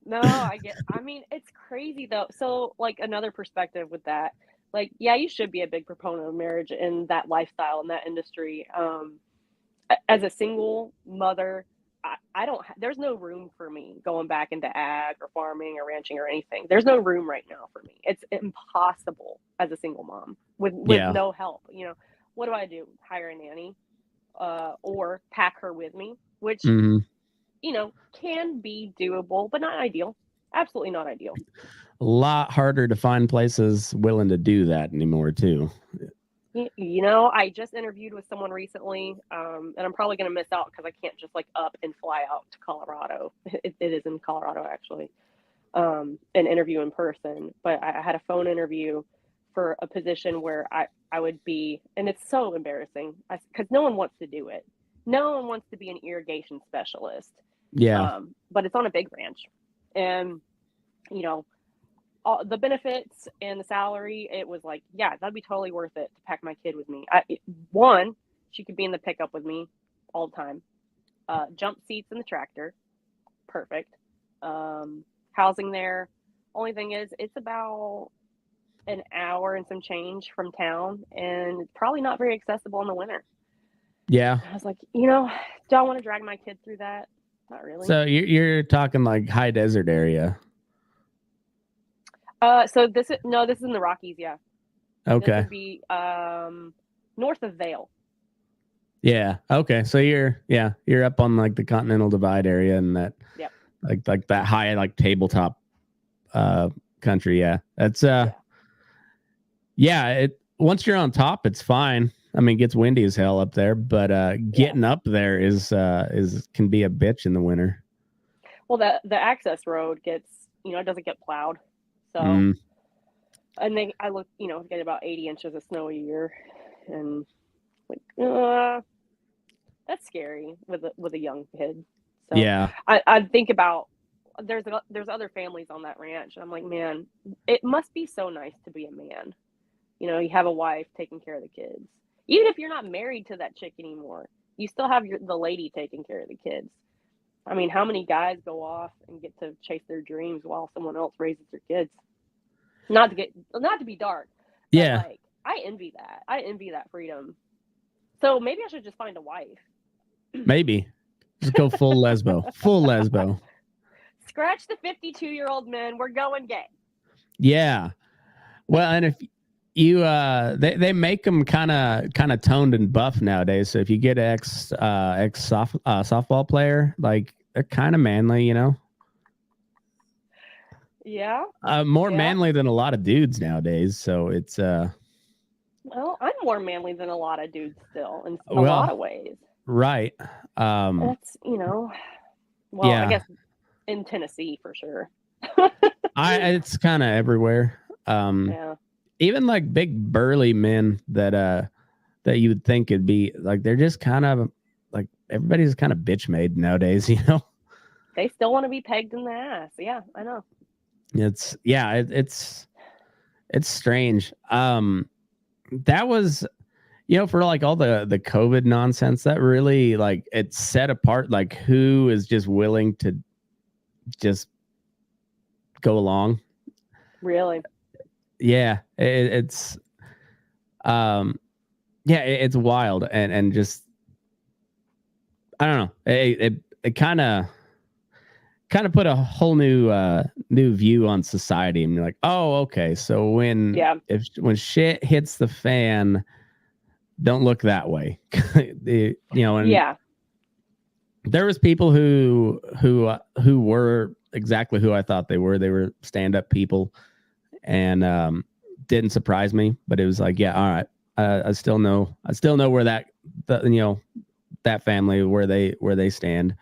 No, I mean, it's crazy though. So, like, another perspective with that, like, yeah, you should be a big proponent of marriage in that lifestyle, in that industry. As a single mother, I don't, there's no room for me going back into ag or farming or ranching or anything. There's no room right now for me. It's impossible as a single mom with no help. You know, what do? Hire a nanny or pack her with me, which, you know, can be doable, but not ideal. Absolutely not ideal. A lot harder to find places willing to do that anymore too. You know, I just interviewed with someone recently, and I'm probably going to miss out because I can't just like up and fly out to Colorado. It is in Colorado, actually, and interview in person. But I had a phone interview for a position where I would be, and it's so embarrassing because no one wants to do it. No one wants to be an irrigation specialist. Yeah. But it's on a big ranch, and you know, all the benefits and the salary, it was like, yeah, that'd be totally worth it to pack my kid with me. One, she could be in the pickup with me all the time. Jump seats in the tractor, perfect. Housing there. Only thing is, it's about an hour and some change from town, and it's probably not very accessible in the winter. Yeah. I was like, you know, do I want to drag my kid through that? Not really. So you're talking like high desert area. So this is in the Rockies, yeah. This Okay. would be north of Vail. Yeah. Okay. So you're up on like the Continental Divide area and that, Yep. like that high like tabletop country. Yeah. That's it once you're on top, it's fine. I mean, it gets windy as hell up there, but getting up there is can be a bitch in the winter. Well, the access road gets, it doesn't get plowed. So and then I look, get about 80 inches of snow a year, and like that's scary with a young kid. So yeah, I think about there's other families on that ranch, and I'm like, man, it must be so nice to be a man. You have a wife taking care of the kids. Even if you're not married to that chick anymore, you still have the lady taking care of the kids. I mean, how many guys go off and get to chase their dreams while someone else raises their kids? Not to be dark. But yeah. like, I envy that. I envy that freedom. So maybe I should just find a wife. Maybe just go full lesbo. Full lesbo. Scratch the 52-year-old men. We're going gay. Yeah. Well, and if you they make them kind of toned and buff nowadays. So if you get ex softball player, like they're kind of manly, Yeah. More manly than a lot of dudes nowadays. So it's well, I'm more manly than a lot of dudes still in a lot of ways. Right. That's I guess in Tennessee for sure. It's kind of everywhere. Yeah. Even like big burly men that you would think it'd be like, they're just kind of like, everybody's kind of bitch made nowadays, They still want to be pegged in the ass. Yeah, I know. It's strange. That was, for like all the COVID nonsense, that really like it set apart like who is just willing to just go along. Really? Yeah, it's it's wild and just I don't know. It kind of put a whole new view on society, and you're like, oh, okay. So when shit hits the fan, don't look that way. There was people who were exactly who I thought they were. They were stand-up people, and didn't surprise me. But it was like, yeah, all right. I still know where that family where they stand,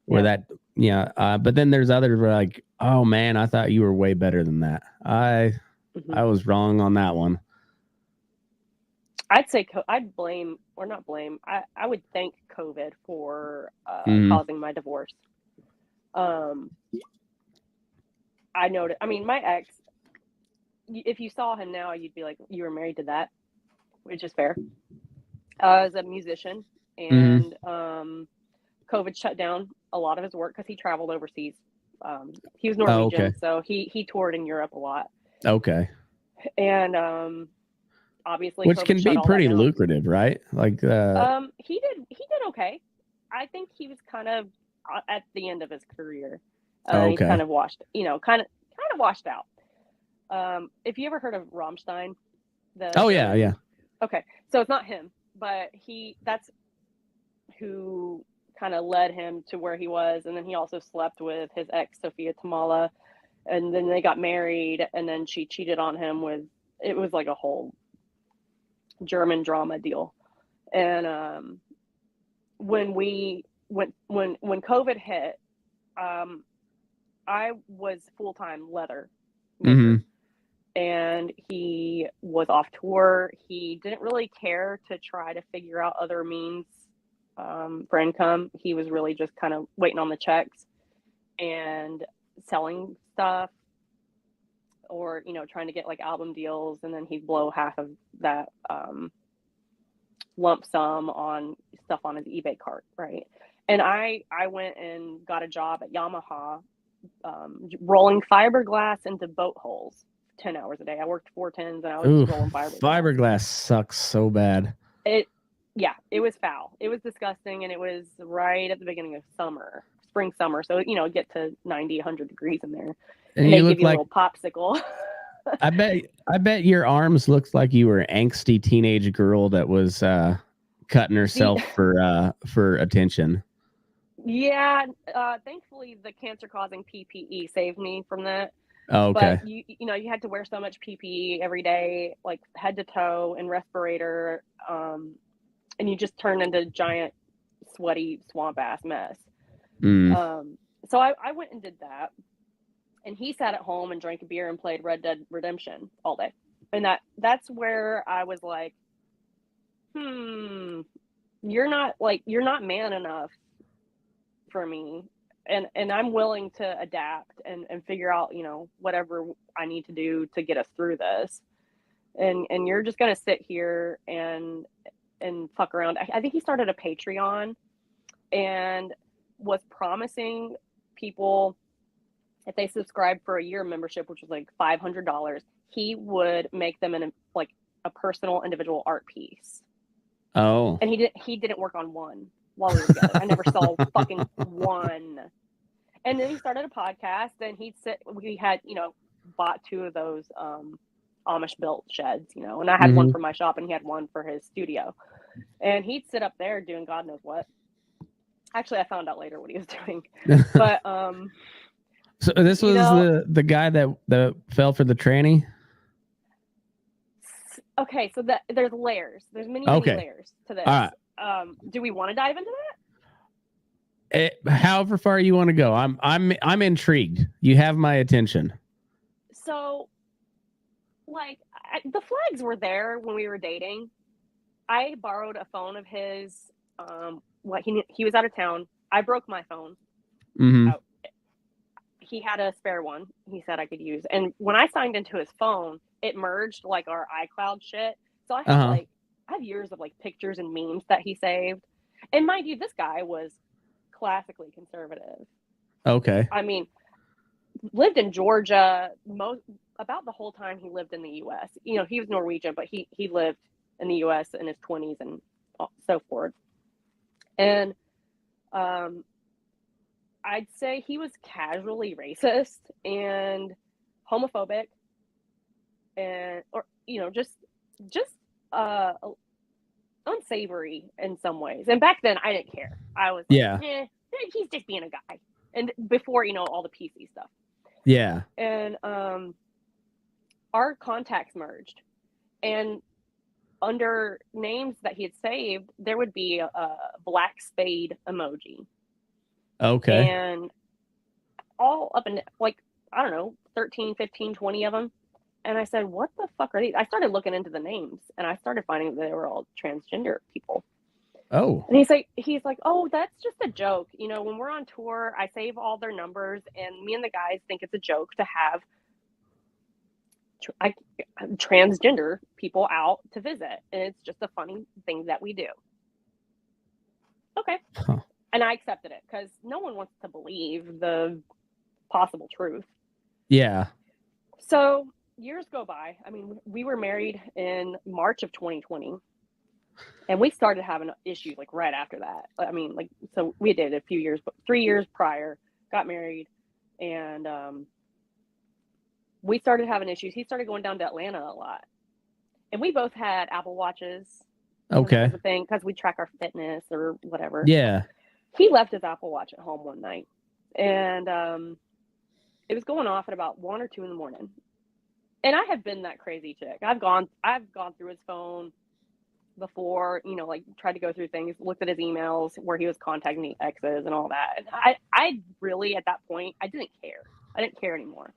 where that. Yeah, but then there's others who are like, oh man, I thought you were way better than that. I was wrong on that one. I'd say I'd blame, or not blame, I would thank COVID for causing my divorce. I noticed, I mean, my ex, if you saw him now, you'd be like, you were married to that, which is fair. As a musician, and COVID shut down a lot of his work because he traveled overseas. He was Norwegian, so he toured in Europe a lot. Okay. And obviously, which COVID can be pretty lucrative, right? Like he did okay. I think he was kind of at the end of his career. He's kind of washed, kind of washed out. If you ever heard of Rammstein? Yeah. Okay, so it's not him, but that's who kind of led him to where he was, and then he also slept with his ex Sophia Tamala, and then they got married, and then she cheated on him with, it was like a whole German drama deal. And when COVID hit, I was full-time leather maker. And he was off tour. He didn't really care to try to figure out other means for income. He was really just kind of waiting on the checks and selling stuff. or, trying to get like album deals, and then he'd blow half of that lump sum on stuff on his eBay cart, right? And I went and got a job at Yamaha, rolling fiberglass into boat holes 10 hours a day. I worked 410s, and I was just rolling fiberglass. Fiberglass sucks so bad. It was foul. It was disgusting, and it was right at the beginning of spring, summer. So, get to 90, 100 degrees in there. And they give you a little popsicle. I bet your arms looked like you were an angsty teenage girl that was cutting herself for attention. Yeah, thankfully the cancer-causing PPE saved me from that. Oh, okay. But you had to wear so much PPE every day, like head to toe and respirator, and you just turned into a giant, sweaty swamp ass mess. So I went and did that, and he sat at home and drank a beer and played Red Dead Redemption all day, and that's where I was like, you're not man enough for me, and I'm willing to adapt and figure out, whatever I need to do to get us through this, and you're just gonna sit here and fuck around. I think he started a Patreon and was promising people, if they subscribed for a year membership, which was like $500, he would make them a personal individual art piece. Oh. And he didn't work on one while we were together. I never saw fucking one. And then he started a podcast, and we had, bought 2 of those Amish built sheds, and I had one for my shop, and he had one for his studio. And he'd sit up there doing God knows what. Actually, I found out later what he was doing. But so this was the guy that fell for the tranny? Okay, so there's layers. There's many layers to this. All right. Do we want to dive into that? However far you want to go. I'm intrigued. You have my attention. So, the flags were there when we were dating. I borrowed a phone of his. He was out of town. I broke my phone. Mm-hmm. He had a spare one. He said I could use. And when I signed into his phone, it merged like our iCloud shit. So I have I have years of pictures and memes that he saved. And mind you, this guy was classically conservative. Okay. I mean, lived in Georgia about the whole time he lived in the U.S. He was Norwegian, but he lived in the U.S. in his 20s and so forth. And I'd say he was casually racist and homophobic, and just unsavory in some ways. And back then, I didn't care. I was like, he's just being a guy. And before all the PC stuff. Yeah. And our contacts merged, and under names that he had saved, there would be a black spade emoji. Okay. And all up in I don't know, 13, 15, 20 of them. And I said, what the fuck are these? I started looking into the names, and I started finding that they were all transgender people. Oh. And he's like, oh, that's just a joke. When we're on tour, I save all their numbers, and me and the guys think it's a joke to have transgender people out to visit, and it's just a funny thing that we do. Okay. Huh. And I accepted it because no one wants to believe the possible truth. Yeah. So years go by. I mean, we were married in March of 2020, and we started having issues right after that. I mean, so we did a few years, but 3 years prior, got married, and we started having issues. He started going down to Atlanta a lot, and we both had Apple Watches. Okay. The thing, because we track our fitness or whatever. Yeah. He left his Apple Watch at home one night, and it was going off at about 1 or 2 in the morning. And I have been that crazy chick. I've gone through his phone before, tried to go through things, looked at his emails where he was contacting the exes and all that. And I really, at that point, I didn't care. I didn't care anymore.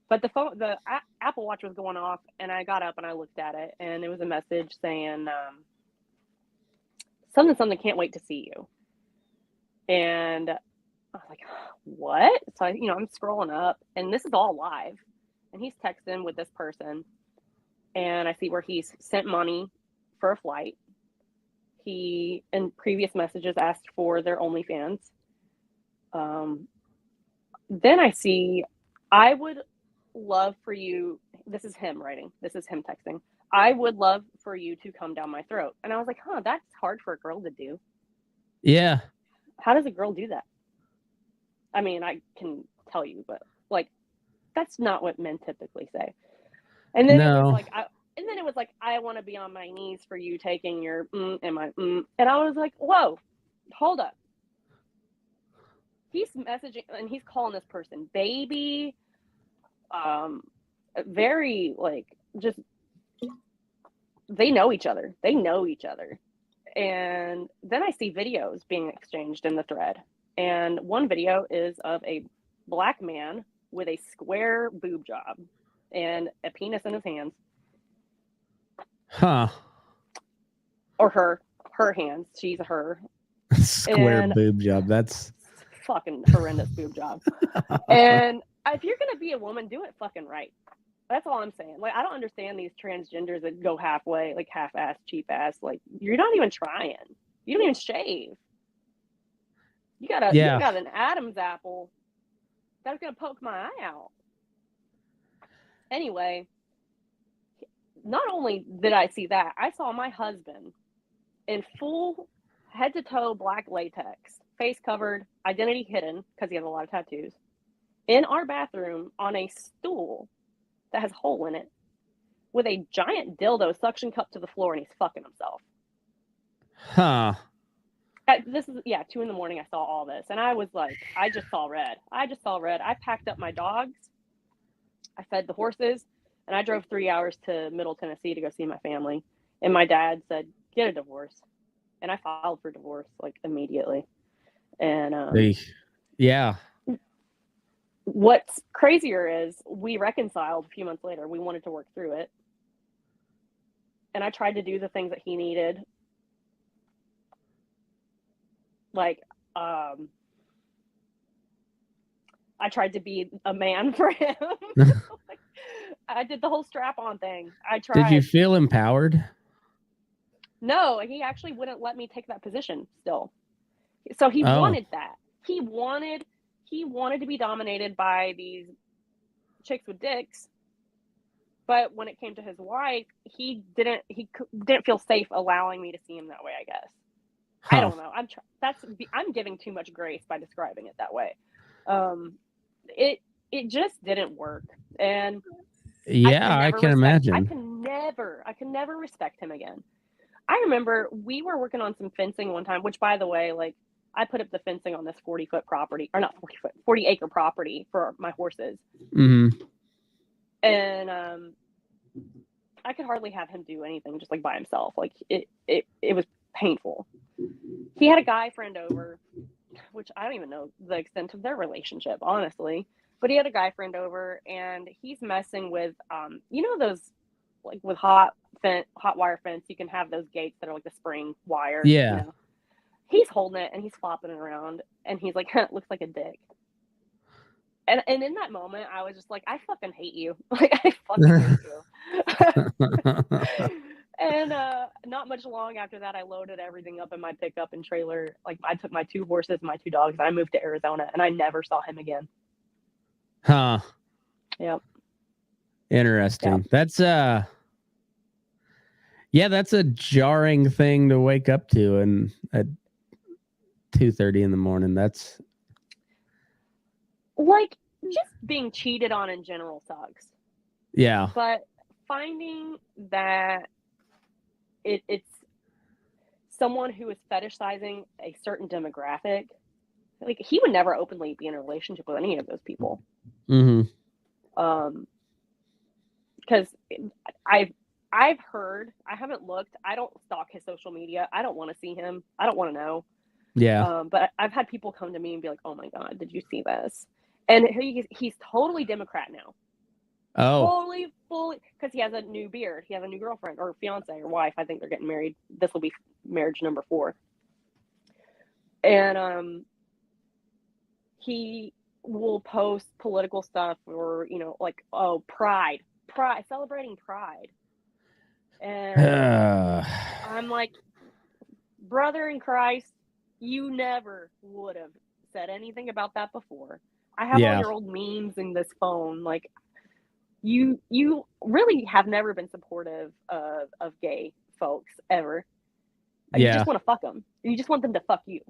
But the Apple Watch was going off, and I got up and I looked at it, and it was a message saying, something, can't wait to see you. And I was like, what? So I'm scrolling up, and this is all live. and he's texting with this person, and I see where he's sent money for a flight. He, in previous messages, asked for their OnlyFans. Then I see, I would love for you, this is him writing, this is him texting, I would love for you to come down my throat. And I was like, that's hard for a girl to do. Yeah. How does a girl do that? I mean, I can tell you, but like, that's not what men typically say. And then it was like, I want to be on my knees for you taking your and my and I was like, whoa, hold up. He's messaging and he's calling this person baby. Very like just they know each other. They know each other. And then I see videos being exchanged in the thread. And one video is of a black man with a square boob job and a penis in his hands. Huh. Or her hands. She's a her. Square boob job. That's fucking horrendous boob job. And if you're gonna be a woman, do it fucking right. That's all I'm saying. Like, I don't understand these transgenders that go halfway, like half-ass, cheap-ass. Like, you're not even trying. You don't even shave. You got an Adam's apple that's gonna poke my eye out. Anyway, not only did I see that, I saw my husband in full head-to-toe black latex, face covered, identity hidden, because he has a lot of tattoos, in our bathroom on a stool that has a hole in it with a giant dildo suction cup to the floor, and he's fucking himself. Huh. This is 2 a.m. I saw all this, and I was like, I just saw red. I packed up my dogs, I fed the horses, and I drove 3 hours to Middle Tennessee to go see my family. And my dad said, get a divorce. And I filed for divorce like immediately. And yeah. What's crazier is we reconciled a few months later. We wanted to work through it. And I tried to do the things that he needed. Like, I tried to be a man for him. Like, I did the whole strap-on thing. I tried. Did you feel empowered? No, he actually wouldn't let me take that position still. So he wanted that. He wanted to be dominated by these chicks with dicks. But when it came to his wife, he didn't feel safe allowing me to see him that way, I guess. Huh. I don't know. I'm giving too much grace by describing it that way. It just didn't work. And I can imagine. I can never respect him again. I remember we were working on some fencing one time, which, by the way, like, I put up the fencing on this 40-foot property, or not 40-acre property for my horses. Mm-hmm. And I could hardly have him do anything just like by himself. Like, it was painful. He had a guy friend over, which I don't even know the extent of their relationship, honestly. But he had a guy friend over, and he's messing with, those, like, with hot wire fence, you can have those gates that are like the spring wire. Yeah. You know? He's holding it and he's flopping it around, and he's like, it looks like a dick. And in that moment, I was just like, I fucking hate you. Like, I fucking hate you. And not much long after that, I loaded everything up in my pickup and trailer. Like, I took my 2 horses, my 2 dogs, and I moved to Arizona, and I never saw him again. Huh. Yep. Interesting. Yep. That's a jarring thing to wake up to, and at 2:30 in the morning. That's like, just being cheated on in general sucks. Yeah. But finding that it's someone who is fetishizing a certain demographic, like, he would never openly be in a relationship with any of those people. Mm-hmm. Because I've heard, I haven't looked, I don't stalk his social media. I don't want to see him. I don't want to know. Yeah. But I've had people come to me and be like, oh my God, did you see this? And he's totally Democrat now. Oh. Totally, fully, because he has a new beard. He has a new girlfriend or fiance or wife. I think they're getting married. This will be marriage number 4. And he will post political stuff or, you know, like, oh, pride, celebrating pride. And I'm like, brother in Christ, you never would have said anything about that before. I have all your old memes in this phone. Like, you really have never been supportive of gay folks ever. You just want to fuck them. You just want them to fuck you.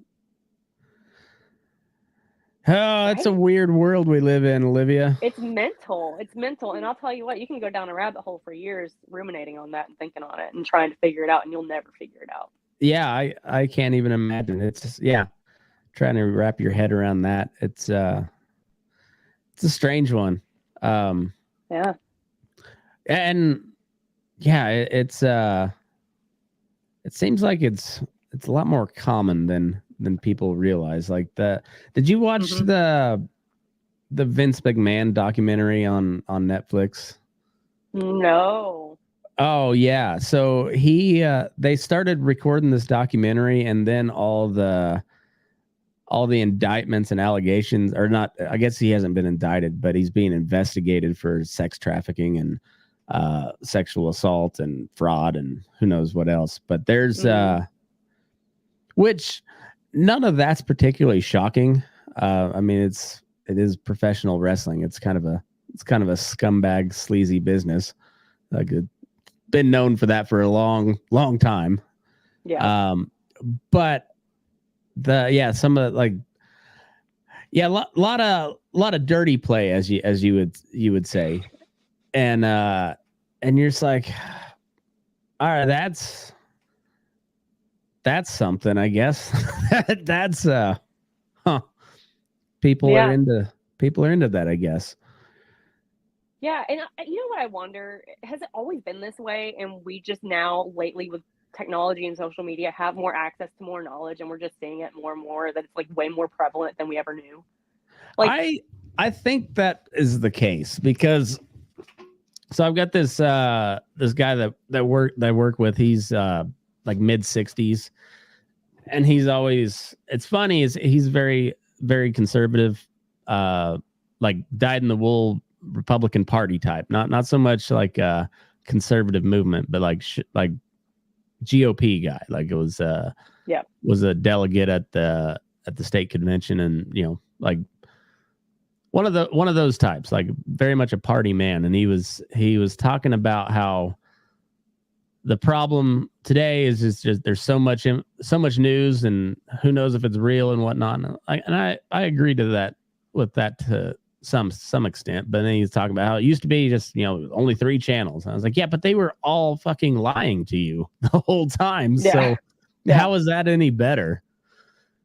Oh, it's a weird world we live in, Olivia. It's mental. And I'll tell you what, you can go down a rabbit hole for years ruminating on that and thinking on it and trying to figure it out, and you'll never figure it out. Yeah, I can't even imagine. It's just, trying to wrap your head around that. It's a strange one. And it seems like it's a lot more common than people realize. Like, did you watch the Vince McMahon documentary on Netflix? No. Oh yeah. So they started recording this documentary, and then all the indictments and allegations are not, I guess he hasn't been indicted, but he's being investigated for sex trafficking and sexual assault and fraud and who knows what else. But there's which none of that's particularly shocking. I mean, it is professional wrestling. It's kind of a scumbag, sleazy business. Like, it's been known for that for a long time. Yeah. But some of a lot of dirty play, as you would say. And you're just like, all right, that's something, I guess. That's people are into that, I guess. Yeah, and you know what I wonder? Has it always been this way, and we just now lately with technology and social media have more access to more knowledge, and we're just seeing it more and more, that it's like way more prevalent than we ever knew? Like, I think that is the case, because so I've got this guy that I work with. He's like mid-60s, and he's always, it's funny, is he's very, very conservative, like dyed-in-the-wool Republican Party type, not so much like a conservative movement, but like GOP guy. Like, it was was a delegate at the state convention, and like one of those types, like very much a party man. And he was talking about how the problem today is just there's so much news, and who knows if it's real and whatnot. And I agree to that, with that to some extent. But then he's talking about how it used to be just only 3 channels. And I was like, yeah, but they were all fucking lying to you the whole time. So how is that any better?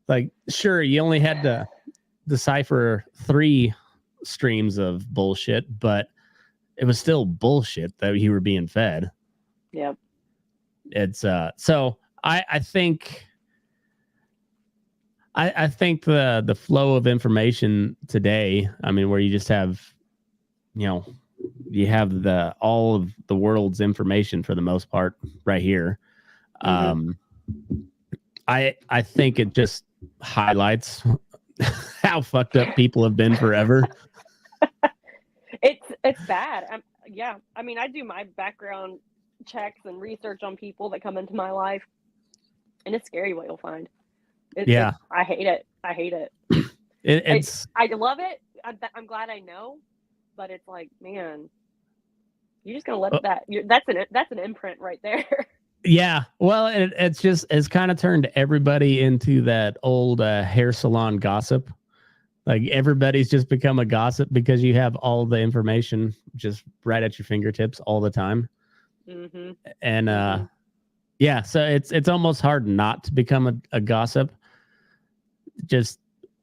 Like, sure, you only had to decipher 3 streams of bullshit, but it was still bullshit that you were being fed. Yep. It's so I think the flow of information today, I mean, where you just have you have all of the world's information for the most part right here. I think it just highlights how fucked up people have been forever. It's bad. I mean, I do my background checks and research on people that come into my life, and it's scary what you'll find. I hate it. I love it. I'm glad I know, but it's like, man, you're just gonna let that's an imprint right there. Yeah, well, it's kind of turned everybody into that old hair salon gossip. Like, everybody's just become a gossip because you have all the information just right at your fingertips all the time. And so it's almost hard not to become a gossip, just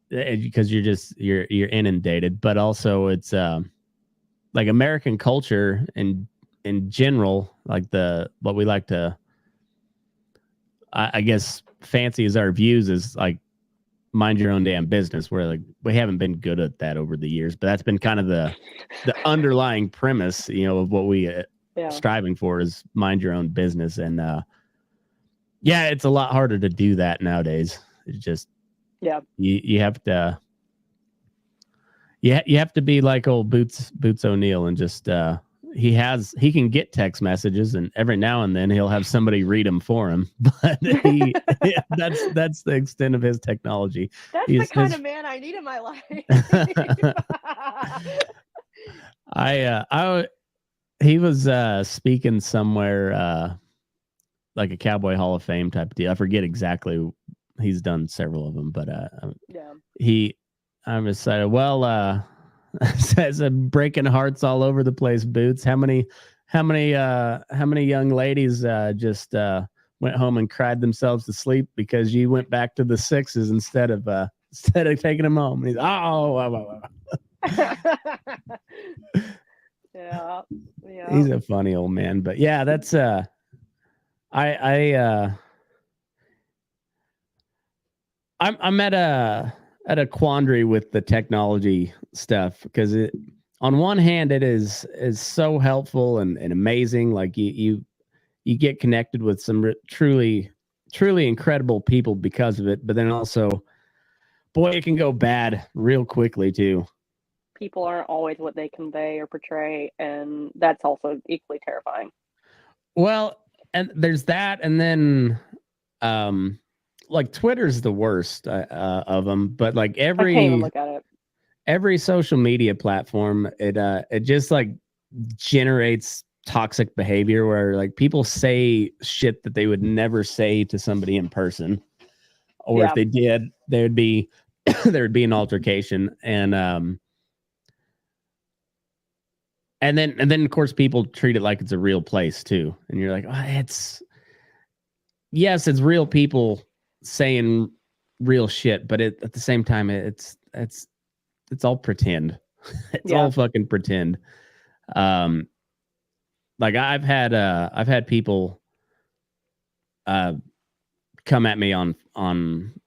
because you're inundated. But also, it's like American culture in general, like what we like to, I guess, fancy as our views is like mind your own damn business, where like we haven't been good at that over the years, but that's been kind of the underlying premise, of what we striving for, is mind your own business. And it's a lot harder to do that nowadays. It's just you have to Yeah, you have to be like old Boots O'Neill and just he can get text messages, and every now and then he'll have somebody read them for him. But that's the extent of his technology. That's the kind of man I need in my life. He was speaking somewhere like a Cowboy Hall of Fame type of deal. I forget exactly. He's done several of them, but yeah. I'm excited. Well, says breaking hearts all over the place. Boots. How many young ladies just went home and cried themselves to sleep because you went back to the sixes instead of taking them home? And he's yeah. He's a funny old man, but yeah, that's I'm at a quandary with the technology stuff because on one hand it is so helpful and amazing. Like you get connected with some truly incredible people because of it, but then also, boy, it can go bad real quickly too. People aren't always what they convey or portray, and that's also equally terrifying. Well, and there's that, and then like Twitter's the worst of them, but like I can't even look at it. Every social media platform, it just like generates toxic behavior where like people say shit that they would never say to somebody in person, or if they did, there'd be an altercation, and then of course people treat it like it's a real place too, and you're like, oh, it's real people saying real shit, but at the same time it's all pretend. It's all fucking pretend. Like I've had people come at me on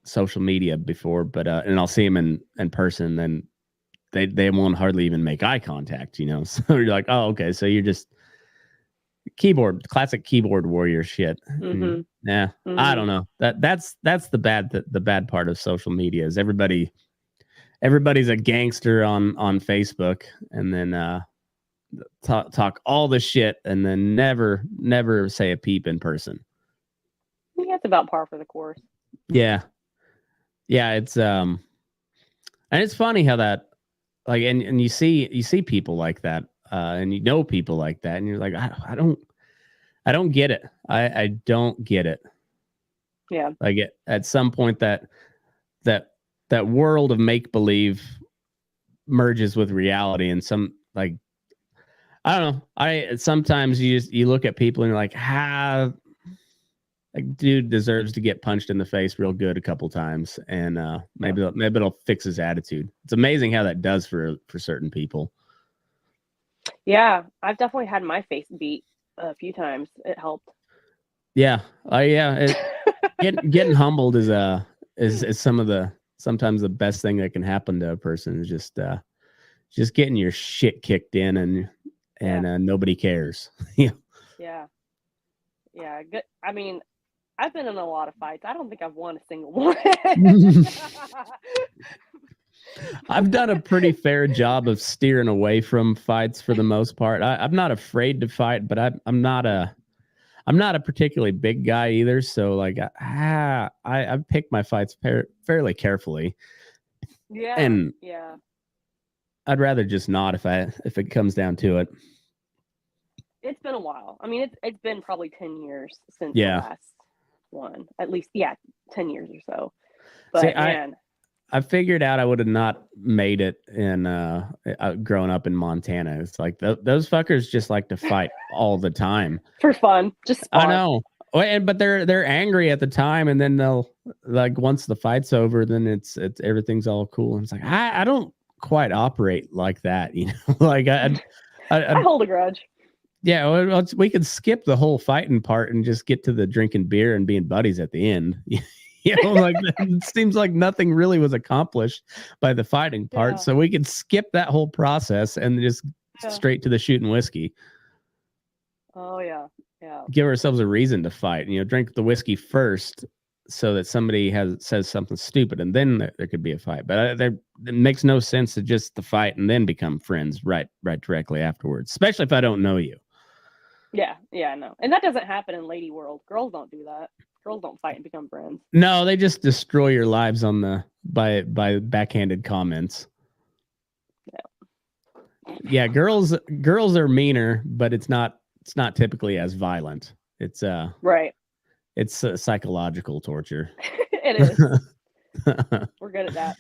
social media before, but and I'll see them in person, then they won't hardly even make eye contact, you know. So you're like, oh, okay, so you're just classic keyboard warrior shit. Mm-hmm. Yeah, mm-hmm. I don't know. That's the bad part of social media is everybody's a gangster on Facebook, and then talk all the shit, and then never say a peep in person. I think that's about par for the course. Yeah, it's and it's funny how that, like, and you see people like that, and you know people like that, and you're like, I don't get it. I don't get it. Yeah. Like at some point that world of make believe merges with reality, and some, like, I don't know. Sometimes you look at people and you're like, like, dude deserves to get punched in the face real good a couple times, and maybe it'll fix his attitude. It's amazing how that does for certain people. Yeah, I've definitely had my face beat a few times. It helped. Yeah, getting humbled is sometimes the best thing that can happen to a person is just getting your shit kicked in and nobody cares. Yeah. Good. I mean, I've been in a lot of fights. I don't think I've won a single one. I've done a pretty fair job of steering away from fights for the most part. I'm not afraid to fight, but I'm not a particularly big guy either. So like, I pick my fights fairly carefully. Yeah. And I'd rather just not if it comes down to it. It's been a while. I mean, it's been probably 10 years since the last one. At least, 10 years or so. But see, I figured out I would have not made it in growing up in Montana. It's like those fuckers just like to fight all the time for fun. Just spar. I know. But they're angry at the time, and then they'll, like, once the fight's over, then it's everything's all cool. And it's like I don't quite operate like that, you know. Like I hold a grudge. Yeah, well, we could skip the whole fighting part and just get to the drinking beer and being buddies at the end. You know, like, it seems like nothing really was accomplished by the fighting part, so we could skip that whole process and just straight to the shooting whiskey. Oh yeah. Give ourselves a reason to fight. You know, drink the whiskey first, so that somebody says something stupid, and then there could be a fight. But it makes no sense to just the fight and then become friends right directly afterwards, especially if I don't know you. Yeah, no, and that doesn't happen in lady world. Girls don't do that. Girls don't fight and become friends. No, they just destroy your lives by backhanded comments. Yeah, girls are meaner, but it's not typically as violent. It's right. It's psychological torture. It is. We're good at that.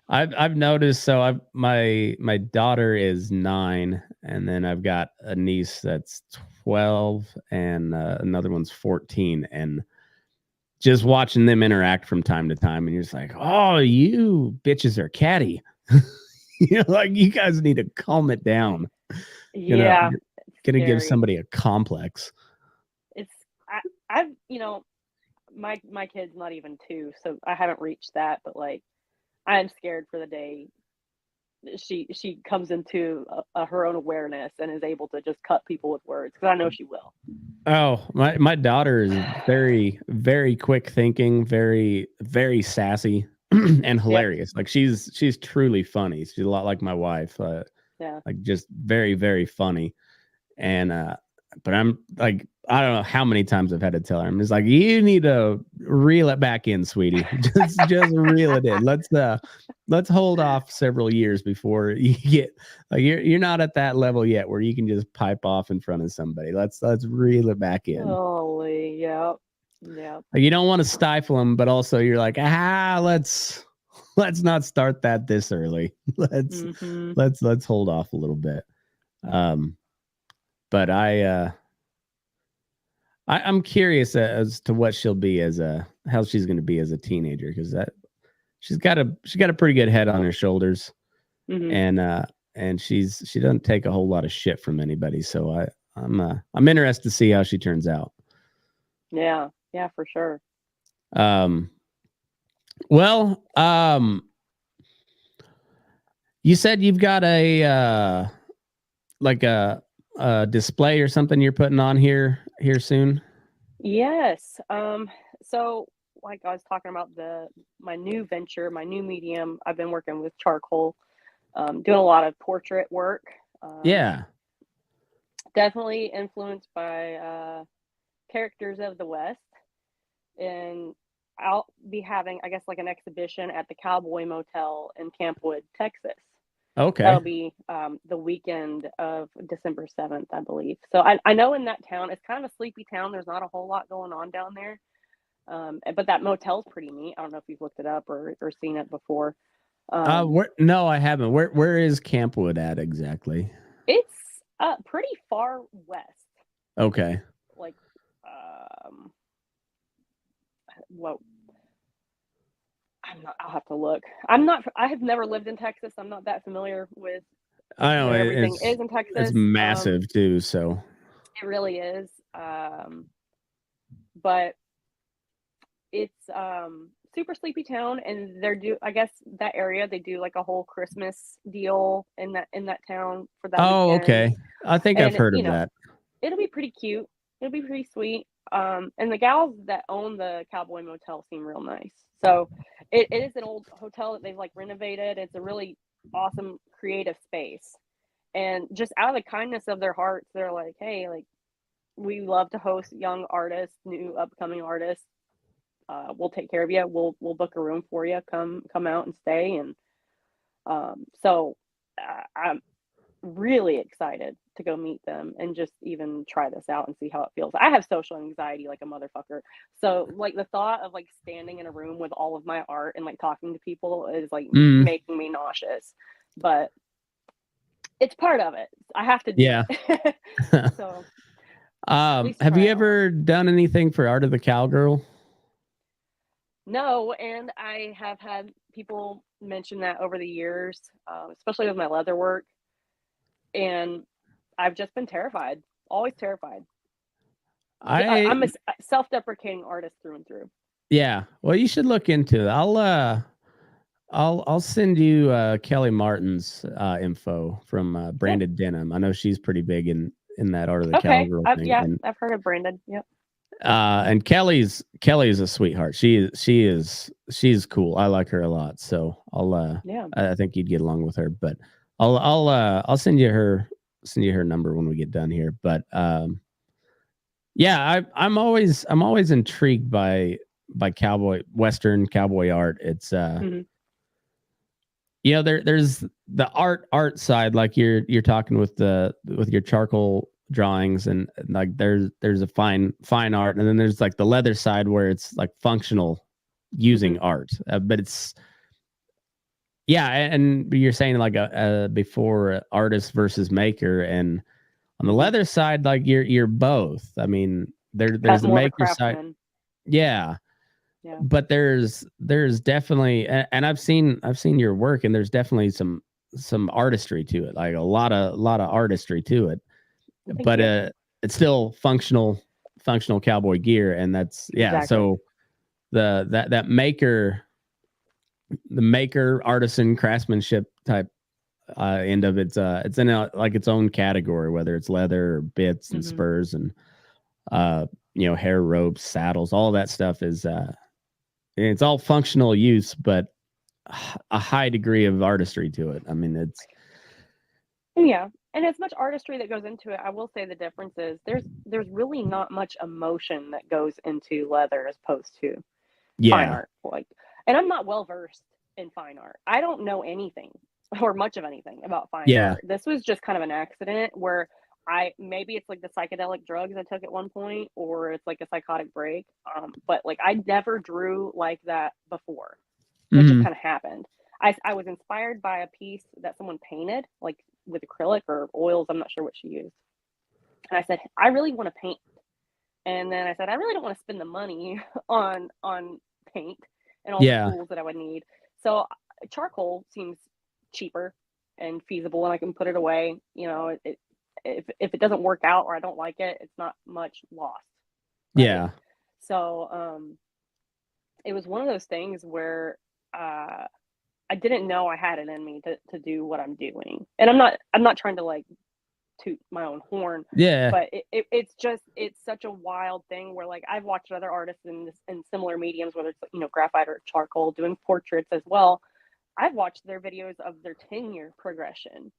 I've noticed. So my daughter is 9, and then I've got a niece that's 12, and another one's 14, and just watching them interact from time to time, and you're just like, oh, you bitches are catty. Like, you guys need to calm it down. Yeah, gonna give somebody a complex. It's I've my kid's not even 2, so I haven't reached that, but like I'm scared for the day she comes into her own awareness and is able to just cut people with words, because I know she will. Oh, my daughter is very, very quick thinking, very, very sassy and hilarious. Yep. Like, she's truly funny. She's a lot like my wife. Like, just very, very funny. And but I'm like, I don't know how many times I've had to tell her. I'm just like, you need to reel it back in, sweetie. just reel it in. Let's hold off several years before you get, like, you're not at that level yet where you can just pipe off in front of somebody. Let's reel it back in. Holy, yeah. Like, you don't want to stifle them, but also you're like, let's not start that this early. Let's hold off a little bit. But I'm curious as to what she'll be how she's going to be as a teenager, because she's got a pretty good head on her shoulders, and she doesn't take a whole lot of shit from anybody. So I'm interested to see how she turns out. Yeah, for sure. Well, you said you've got a display or something you're putting on here soon? Yes. So like I was talking about my new venture, my new medium, I've been working with charcoal, doing a lot of portrait work. Yeah. Definitely influenced by characters of the West. And I'll be having, I guess, like an exhibition at the Cowboy Motel in Campwood, Texas. Okay. That'll be the weekend of December 7th, I believe. So I know in that town, it's kind of a sleepy town. There's not a whole lot going on down there. But that motel's pretty neat. I don't know if you've looked it up or seen it before. No, I haven't. Where is Campwood at exactly? It's pretty far west. Okay. Like, what? I'll have to look. I have never lived in Texas. I'm not that familiar with where everything is in Texas. It's massive too, so. It really is. But it's super sleepy town, and I guess that area, they do like a whole Christmas deal in that town for that weekend. Okay. I think I've heard of that. It'll be pretty cute. It'll be pretty sweet. And the gals that own the Cowboy Motel seem real nice. So it is an old hotel that they've like renovated. It's a really awesome creative space. And just out of the kindness of their hearts, they're like, hey, like, we love to host young artists, new upcoming artists. We'll take care of you. We'll book a room for you. Come out and stay. And so I'm really excited to go meet them and just even try this out and see how it feels. I have social anxiety like a motherfucker. So like the thought of like standing in a room with all of my art and like talking to people is like making me nauseous. But it's part of it. I have to do it. So have you ever done anything for Art of the Cowgirl? No, and I have had people mention that over the years, especially with my leather work. And I've just been terrified, always terrified. I'm a self-deprecating artist through and through. Yeah. Well, you should look into it. I'll send you Kelly Martin's info from Branded Denim. I know she's pretty big in that Art of the Cowgirl thing. Yeah, I've heard of Branded. Yep. And Kelly's a sweetheart. She's cool. I like her a lot. So I think you'd get along with her. But I'll send you her number when we get done here. But yeah, I'm always intrigued by Western cowboy art. It's you know, there's the art side, like you're talking with your charcoal drawings, and like there's a fine art, and then there's like the leather side where it's like functional using art, but it's and you're saying like before artist versus maker, and on the leather side, like you're both. I mean, there's the maker side, yeah. But there's definitely, and I've seen your work, and there's definitely some artistry to it, like a lot of artistry to it. But it's still functional cowboy gear, and that's exactly. So that maker artisan craftsmanship type end of it's in like its own category, whether it's leather or bits and spurs and hair ropes, saddles, all that stuff is it's all functional use, but a high degree of artistry to it. I mean, it's and as much artistry that goes into it, I will say the difference is there's really not much emotion that goes into leather as opposed to fine art. Like, and I'm not well versed in fine art. I don't know anything or much of anything about fine art. This was just kind of an accident where maybe it's like the psychedelic drugs I took at one point, or it's like a psychotic break. But like I never drew like that before. It just kind of happened. I was inspired by a piece that someone painted, like with acrylic or oils. I'm not sure what she used. And I said, I really want to paint. And then I said, I really don't want to spend the money on paint and all the tools that I would need. So charcoal seems cheaper and feasible, and I can put it away. You know, if it doesn't work out or I don't like it, it's not much lost. Right? Yeah. So it was one of those things where I didn't know I had it in me to do what I'm doing. And I'm not trying to like toot my own horn. Yeah. But it's such a wild thing where like I've watched other artists in similar mediums, whether it's graphite or charcoal, doing portraits as well. I've watched their videos of their 10-year progression.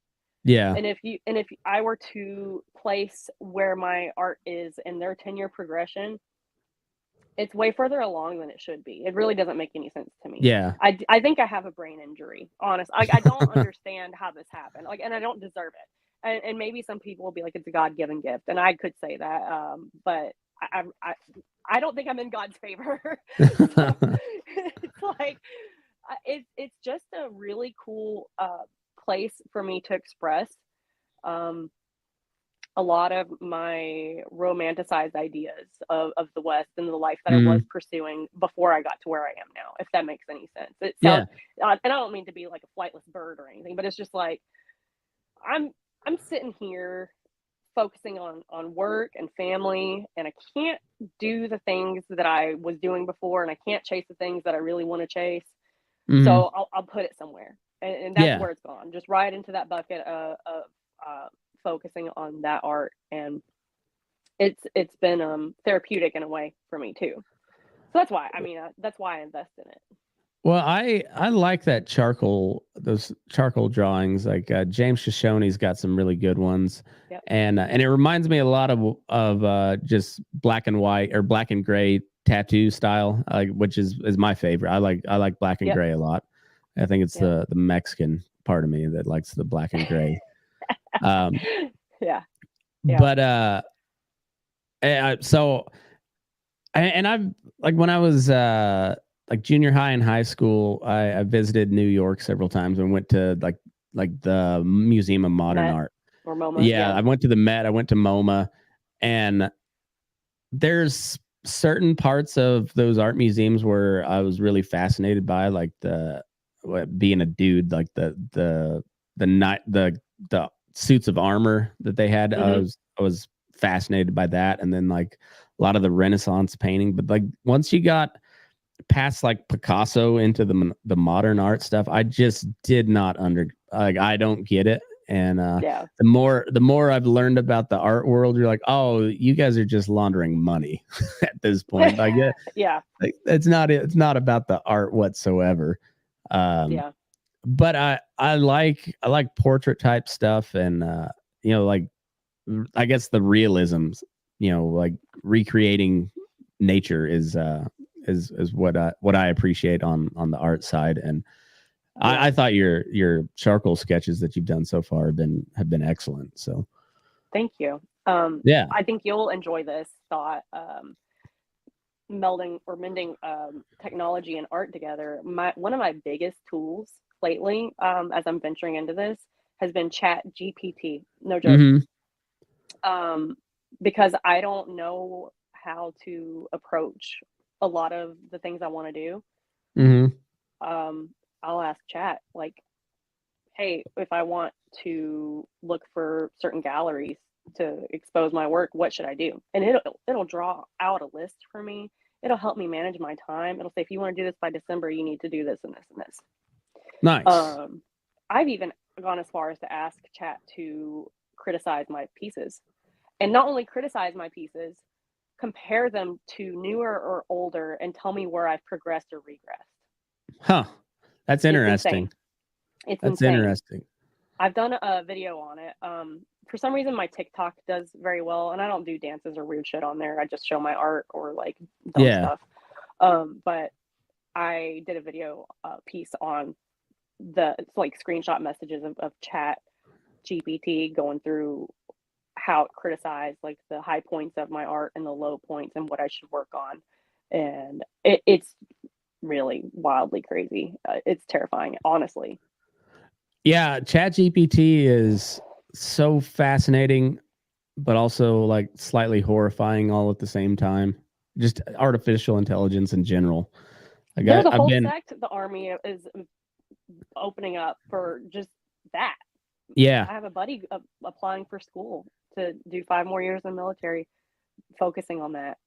Yeah. And if I were to place where my art is in their 10-year progression, it's way further along than it should be. It really doesn't make any sense to me. Yeah. I think I have a brain injury, honestly. I don't understand how this happened. Like, and I don't deserve it. And maybe some people will be like, it's a God-given gift. And I could say that. But I don't think I'm in God's favor. So, it's like, it's just a really cool place for me to express a lot of my romanticized ideas of the West and the life that I was pursuing before I got to where I am now, if that makes any sense. It sounds, and I don't mean to be like a flightless bird or anything, but it's just like I'm sitting here focusing on work and family, and I can't do the things that I was doing before, and I can't chase the things that I really want to chase. So I'll put it somewhere, and that's where it's gone, just right into that bucket of focusing on that art, and it's been therapeutic in a way for me too. So that's why I invest in it. Well, I like that those charcoal drawings. Like James Shoshone's got some really good ones, and it reminds me a lot of just black and white or black and gray tattoo style, which is my favorite. I like black and gray a lot. I think it's the Mexican part of me that likes the black and gray. But so I've like when I was like junior high and high school, I visited New York several times and went to like the Museum of Modern Art or MoMA. I went to the Met. I went to MoMA, and there's certain parts of those art museums where I was really fascinated by, like being a dude, like the suits of armor that they had. I was fascinated by that, and then like a lot of the Renaissance painting. But like once you got past like Picasso into the modern art stuff, I just did not I don't get it. And Yeah. the more I've learned about the art world, you're like, oh, you guys are just laundering money at this point. Like, Yeah. like it's not about the art whatsoever. Yeah. But I like portrait type stuff, and like, I guess the realisms, like recreating nature is what I appreciate on the art side. And Yeah. I thought your charcoal sketches that you've done so far have been excellent. So Thank you. yeah. I think you'll enjoy this thought. Melding or mending technology and art together. One of my biggest tools lately, as I'm venturing into this, has been Chat GPT. No joke. Because I don't know how to approach a lot of the things I want to do. I'll ask Chat, like, hey, if I want to look for certain galleries to expose my work, what should I do? And it'll draw out a list for me. It'll help me manage my time. It'll say, if you want to do this by December, you need to do this and this and this. Nice. I've even gone as far as to ask Chat to criticize my pieces. And not only criticize my pieces, compare them to newer or older and tell me where I've progressed or regressed. Huh. That's interesting. It's That's insane. interesting. I've done a video on it. For some reason, my TikTok does very well, and I don't do dances or weird shit on there. I just show my art or like dumb stuff. But I did a video piece on it's like screenshot messages of Chat GPT going through how it criticized like the high points of my art and the low points and what I should work on. And it's really wildly crazy. It's terrifying, honestly. Yeah, ChatGPT is so fascinating, but also like slightly horrifying all at the same time. Just artificial intelligence in general. There's a whole sect the Army is opening up for just that. Yeah. I have a buddy applying for school to do 5 more years in the military, focusing on that.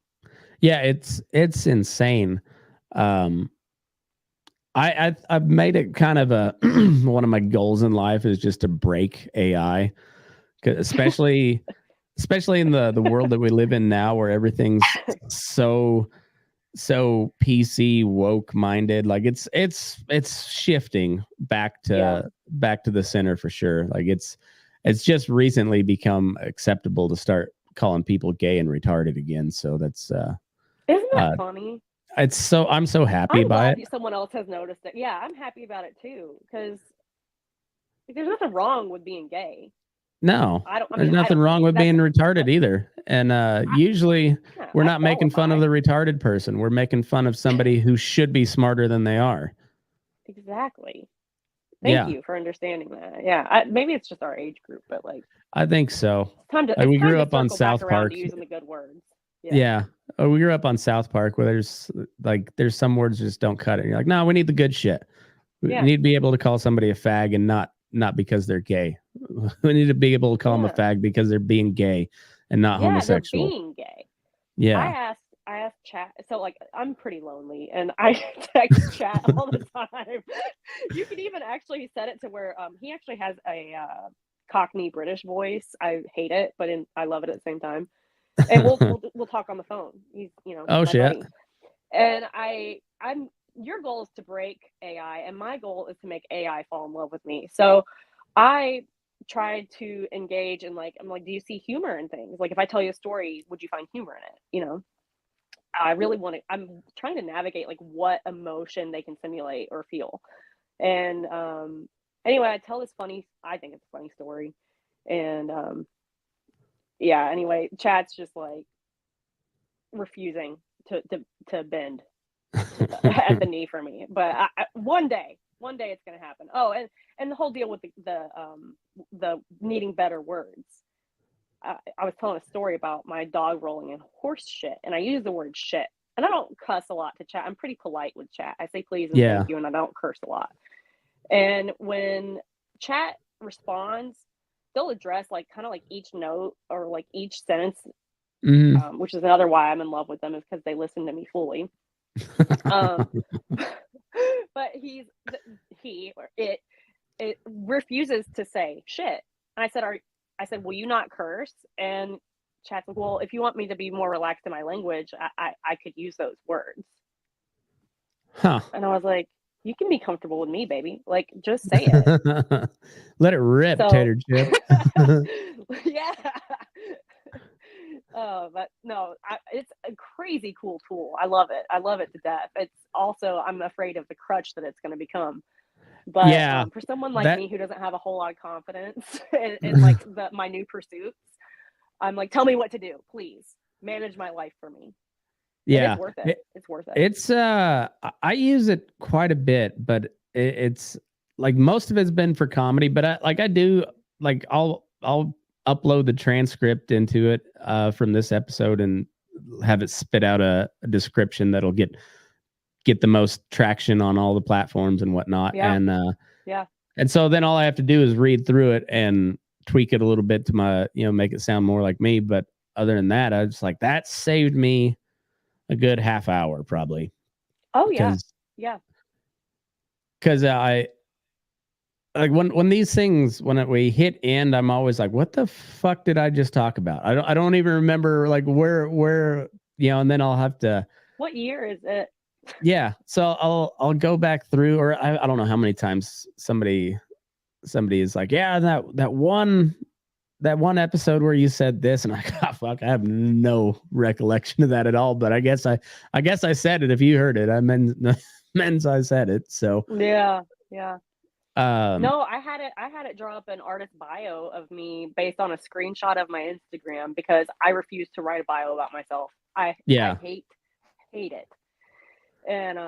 Yeah, it's insane. I've made it kind of a one of my goals in life is just to break AI, especially in the world that we live in now, where everything's so PC woke minded. Like it's shifting back to the center for sure. Like it's just recently become acceptable to start calling people gay and retarded again. So that's isn't that funny? I'm so happy by it. Someone else has noticed it. Yeah, I'm happy about it too, because there's nothing wrong with being gay. No, there's nothing wrong with being retarded either. And usually we're not making fun of the retarded person. We're making fun of somebody who should be smarter than they are. Exactly. Thank you for understanding that. Yeah, maybe it's just our age group, but like I think so. We grew up on South Park. Using the good words. Yeah. Oh, we grew up on South Park where there's some words just don't cut it. You're like, no, we need the good shit. We need to be able to call somebody a fag and not because they're gay. We need to be able to call them a fag because they're being gay and not homosexual. They're being gay. Yeah. I asked Chat. So like I'm pretty lonely and I text Chat all the time. You can even actually set it to where he actually has a Cockney British voice. I hate it, but I love it at the same time. And we'll talk on the phone. He's oh shit. Buddy. And I'm your goal is to break AI, and my goal is to make AI fall in love with me. So I tried to engage in I'm like, do you see humor in things? Like if I tell you a story, would you find humor in it? I'm trying to navigate like what emotion they can simulate or feel. And anyway, I tell this I think it's a funny story. And anyway, Chat's just like refusing to bend at the knee for me. But one day it's gonna happen. Oh, and the whole deal with the needing better words. I was telling a story about my dog rolling in horse shit, and I use the word shit. And I don't cuss a lot to Chat. I'm pretty polite with Chat. I say please and thank you, and I don't curse a lot. And when Chat responds, they'll address like kind of like each note or like each sentence, which is another why I'm in love with them, is because they listen to me fully. But it refuses to say shit. And I said, will you not curse? And Chad's like, well, if you want me to be more relaxed in my language, I could use those words. Huh. And I was like, you can be comfortable with me, baby. Like, just say it. Let it rip, Tater Chip. Yeah. But no, it's a crazy cool tool. I love it. I love it to death. It's also, I'm afraid of the crutch that it's going to become. But Yeah, for someone like me who doesn't have a whole lot of confidence in like my new pursuits, I'm like, tell me what to do, please. Manage my life for me. Yeah, and it's worth it. It's worth it. It's I use it quite a bit, but it's like most of it's been for comedy. But I do like I'll upload the transcript into it from this episode and have it spit out a description that'll get the most traction on all the platforms and whatnot. Yeah. And yeah. And so then all I have to do is read through it and tweak it a little bit to my, make it sound more like me. But other than that, I was like, that saved me a good half hour probably. Oh yeah. Yeah. Because I like when these things, when we hit end, I'm always like, what the fuck did I just talk about? I don't even remember like where, and then I'll have to. What year is it? Yeah. So I'll go back through, or I don't know how many times somebody is like, yeah, that one episode where you said this, and I got fuck, I have no recollection of that at all. But I guess I said it. If you heard it, I meant I said it. So yeah. No, I had it draw up an artist bio of me based on a screenshot of my Instagram because I refuse to write a bio about myself. I hate it. And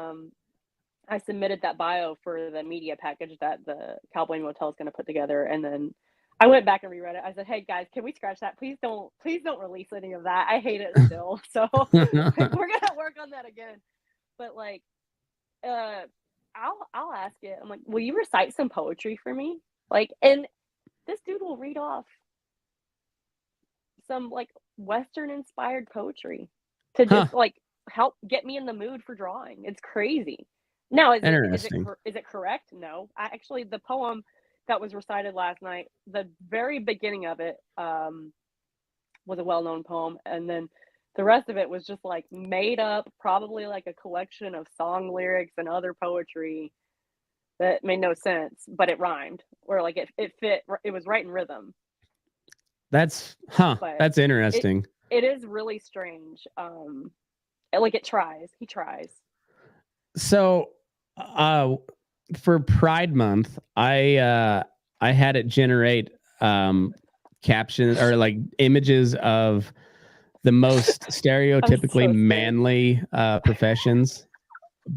I submitted that bio for the media package that the Cowboy Motel is going to put together, and then I went back and reread it. I said, "Hey guys, can we scratch that? Please don't release any of that. I hate it still." So we're gonna work on that again. But like, I'll ask it. I'm like, "Will you recite some poetry for me?" Like, and this dude will read off some like Western inspired poetry to just like help get me in the mood for drawing. It's crazy. Now, is it correct? No. Actually, the poem that was recited last night, the very beginning of it was a well-known poem, and then the rest of it was just like made up, probably like a collection of song lyrics and other poetry that made no sense, but it rhymed, or like it fit. It was right in rhythm. That's interesting. It is really strange. Like he tries. So, for Pride Month, I had it generate captions or like images of the most stereotypically manly professions,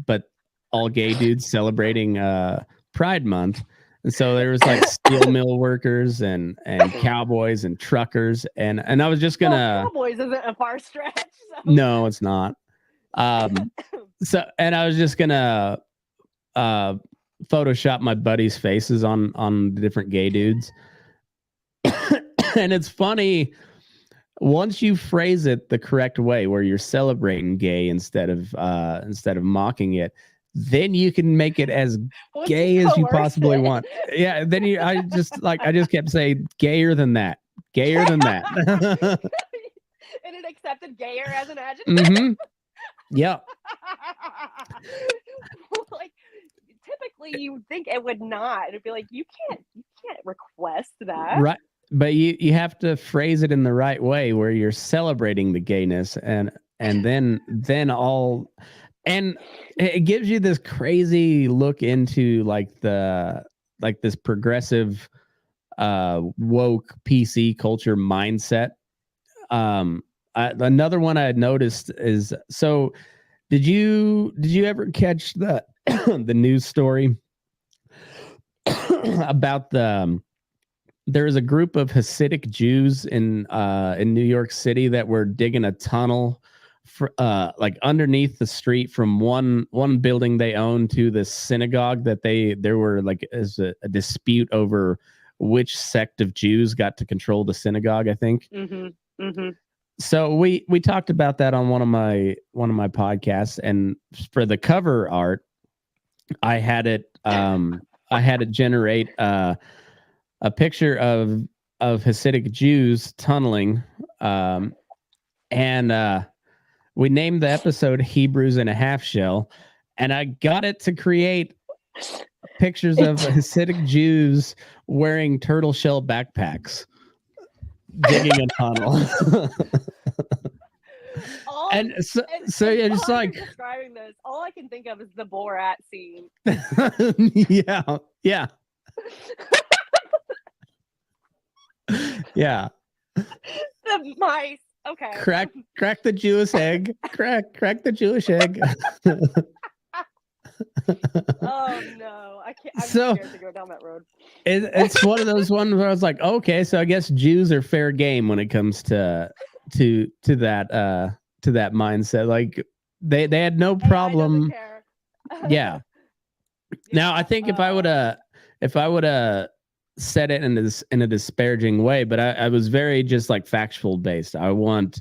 but all gay dudes celebrating Pride Month. And so there was like steel mill workers and cowboys and truckers, and I was just gonna. Cowboys isn't a far stretch. So. No, it's not. So, and I was just gonna Photoshop my buddies' faces on the different gay dudes, and it's funny once you phrase it the correct way, where you're celebrating gay instead of mocking it. Then you can make it as gay as you possibly want. Yeah. Then I just kept saying gayer than that. Gayer than that. And it accepted gayer as an adjective. Mm-hmm. Yeah. Like typically you would think it would not. It'd be like you can't request that. Right. But you have to phrase it in the right way where you're celebrating the gayness and then all. And it gives you this crazy look into like this progressive woke PC culture mindset. Another one I had noticed is, so did you ever catch the the news story about there was a group of Hasidic Jews in New York City that were digging a tunnel like underneath the street from one building they own to the synagogue that there were like as a dispute over which sect of Jews got to control the synagogue, I think. Mm-hmm. Mm-hmm. So we talked about that on one of my podcasts, and for the cover art, I had it generate a picture of Hasidic Jews tunneling, and we named the episode Hebrews in a Half Shell, and I got it to create pictures of Hasidic Jews wearing turtle shell backpacks digging a tunnel. And so it's like describing this, all I can think of is the Borat scene. yeah. Yeah. The mice. Okay. Crack the Jewish egg. Crack the Jewish egg. Oh no, I can't. I'm scared to go down that road. It's one of those ones where I was like, okay, so I guess Jews are fair game when it comes to that mindset. Like they had no problem. Yeah. Now I think if I would said it in a disparaging way, but I was very just like factual based. I want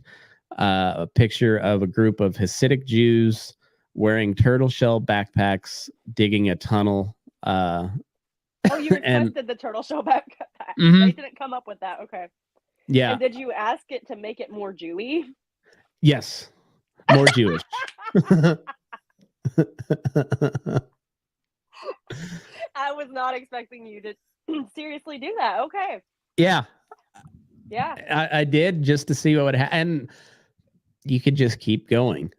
a picture of a group of Hasidic Jews wearing turtle shell backpacks digging a tunnel. Oh, you requested the turtle shell backpack. Mm-hmm. They didn't come up with that. Okay. Yeah. And did you ask it to make it more Jewy? Yes. More Jewish. I was not expecting you to seriously do that. Okay. Yeah. Yeah. I did just to see what would happen. And you could just keep going.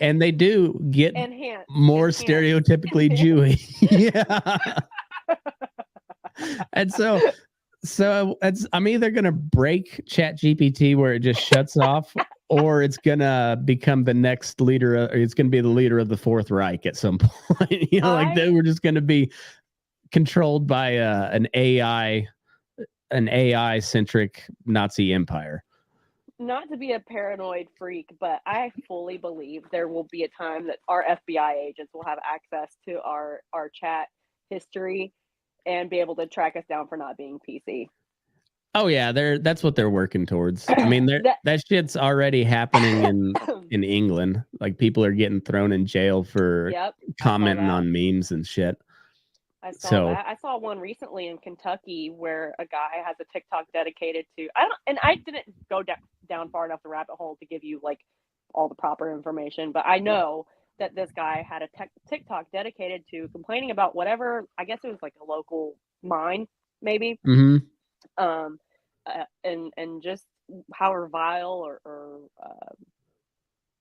And they do get more stereotypically Jewy. Yeah. And so I'm either going to break ChatGPT where it just shuts off, or it's going to become the next leader. It's going to be the leader of the Fourth Reich at some point. We're just going to be controlled by an AI centric Nazi empire. Not to be a paranoid freak, but I fully believe there will be a time that our FBI agents will have access to our chat history and be able to track us down for not being PC. Oh yeah, that's what they're working towards. I mean, that shit's already happening in England. Like people are getting thrown in jail for commenting on memes and shit. I saw that. I saw one recently in Kentucky where a guy has a TikTok dedicated to I didn't go down far enough the rabbit hole to give you like all the proper information, but I know that this guy had a TikTok dedicated to complaining about whatever, I guess it was like a local mine, maybe. Mm-hmm. And just how vile or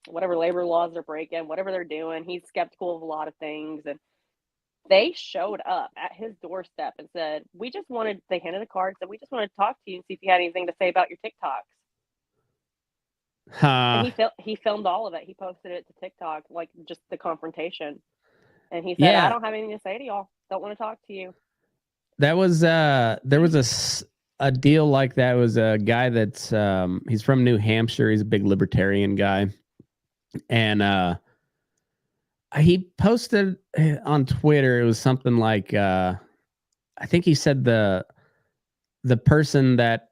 whatever labor laws they're breaking, whatever they're doing. He's skeptical of a lot of things, and they showed up at his doorstep and said, they handed a card, said, we just wanted to talk to you and see if you had anything to say about your TikToks. And he filmed all of it. He posted it to TikTok, like just the confrontation. And he said, I don't have anything to say to y'all. Don't want to talk to you. That was, there was a deal like that. It was a guy that's, he's from New Hampshire. He's a big libertarian guy. And, he posted on Twitter. It was something like, I think he said the person that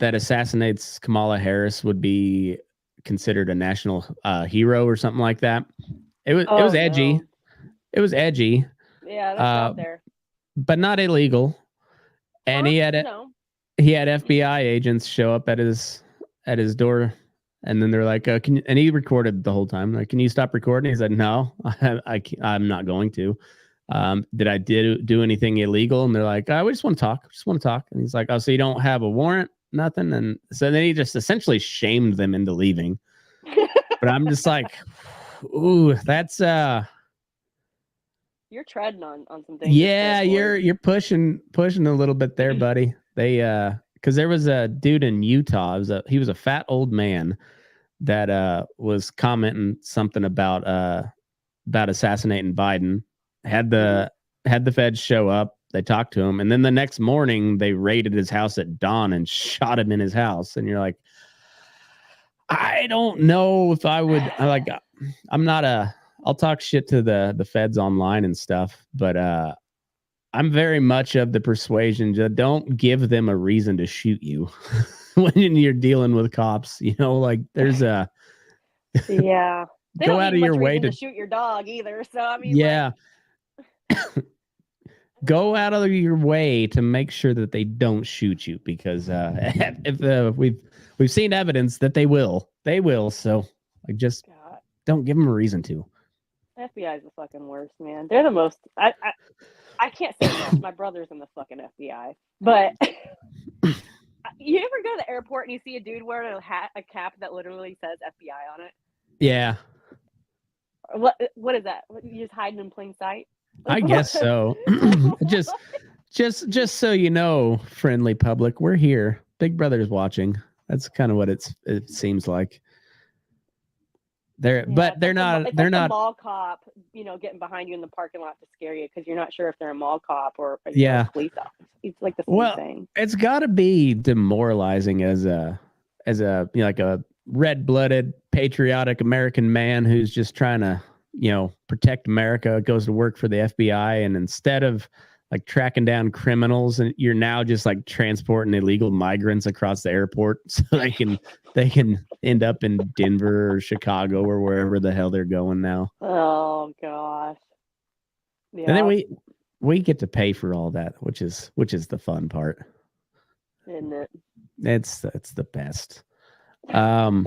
assassinates Kamala Harris would be considered a national hero or something like that. It was edgy. No. It was edgy. Yeah, that's out there. But not illegal. And he had FBI agents show up at his door. And then they're like, and he recorded the whole time. Like, can you stop recording? He said, no, I'm not going to. Did I do anything illegal? And they're like, we just want to talk. And he's like, oh, so you don't have a warrant? Nothing. And so then he just essentially shamed them into leaving. But I'm just like, ooh, that's you're treading on some things. Yeah, you're pushing a little bit there, buddy. They because there was a dude in Utah. He was a fat old man that was commenting something about assassinating Biden. Had the feds show up. They talked to him, and then the next morning they raided his house at dawn and shot him in his house. And you're like, I don't know if I would. I'll talk shit to the feds online and stuff, but I'm very much of the persuasion that don't give them a reason to shoot you when you're dealing with cops. Like there's a yeah. Go out of your way to shoot your dog either. So I mean, yeah. go out of your way to make sure that they don't shoot you, because if we've seen evidence that they will. So like, just don't give them a reason to. FBI is the fucking worst, man. They're the most. I can't say much. My brother's in the fucking FBI, but you ever go to the airport and you see a dude wearing a cap that literally says FBI on it? Yeah. What is that? You just hiding in plain sight? I guess so. just so you know, friendly public, we're here. Big Brother's watching. That's kind of what it seems like. They're not. They're not. A mall cop, getting behind you in the parking lot to scare you because you're not sure if they're a mall cop or a police officer. It's like the same thing. It's got to be demoralizing as a like a red-blooded, patriotic American man who's just trying to protect America, goes to work for the FBI, and instead of like tracking down criminals, and you're now just like transporting illegal migrants across the airport so they can end up in Denver or Chicago or wherever the hell they're going now. Oh gosh. Yeah. And then we get to pay for all that, which is the fun part. Isn't it? It's the best. I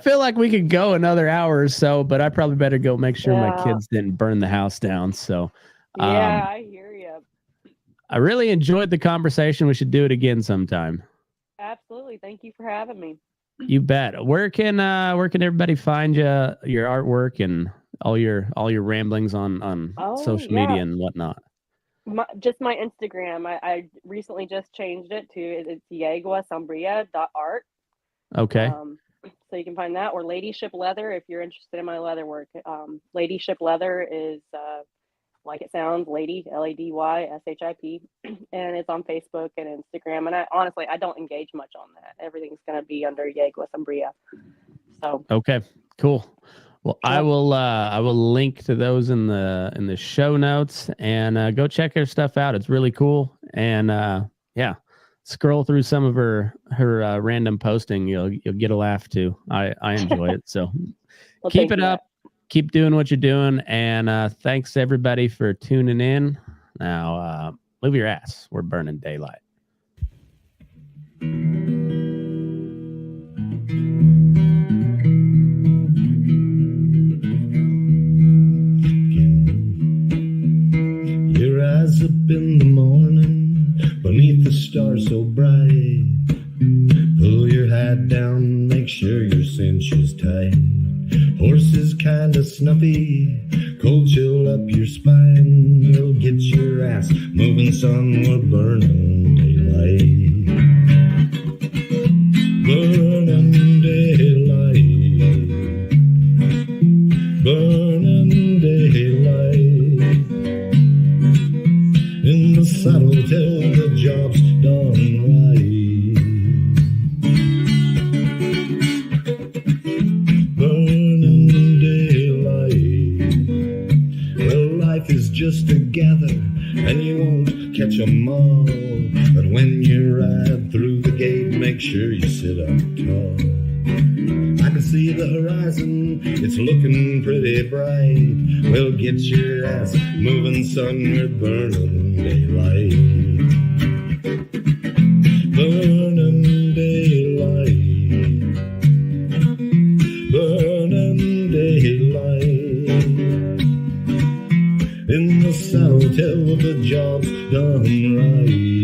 feel like we could go another hour or so, but I probably better go make sure my kids didn't burn the house down. So yeah, I hear you. I really enjoyed the conversation. We should do it again sometime. Absolutely. Thank you for having me. You bet. Where can everybody find your artwork and all your ramblings on social media and whatnot? Just my Instagram. I recently just changed it to it's yeguasombria.art. Okay. So you can find that, or Ladyship Leather if you're interested in my leather work. Ladyship Leather is like it sounds, lady, LADYSHIP, and it's on Facebook and Instagram. And I honestly don't engage much on that. Everything's going to be under Yegua Sombria. So okay, cool. Well, I will link to those in the show notes, and go check her stuff out. It's really cool. And scroll through some of her random posting. You'll get a laugh too. I enjoy it. So keep it up. Keep doing what you're doing. And thanks everybody for tuning in. Now move your ass. We're burning daylight. Your eyes up in the morning beneath the stars so bright. Pull your hat down, make sure your cinch is tight. Horses kinda snuffy, cold chill up your spine. You'll get your ass moving, son, we're burning daylight. Burning daylight. Burning daylight. In the saddle till the job's done right. Is just a gather, and you won't catch 'em all. But when you ride through the gate, make sure you sit up tall. I can see the horizon, it's looking pretty bright. Well, get your ass moving, son, we're burning daylight. Burning daylight. Burning daylight. In the saddle till the job's done right.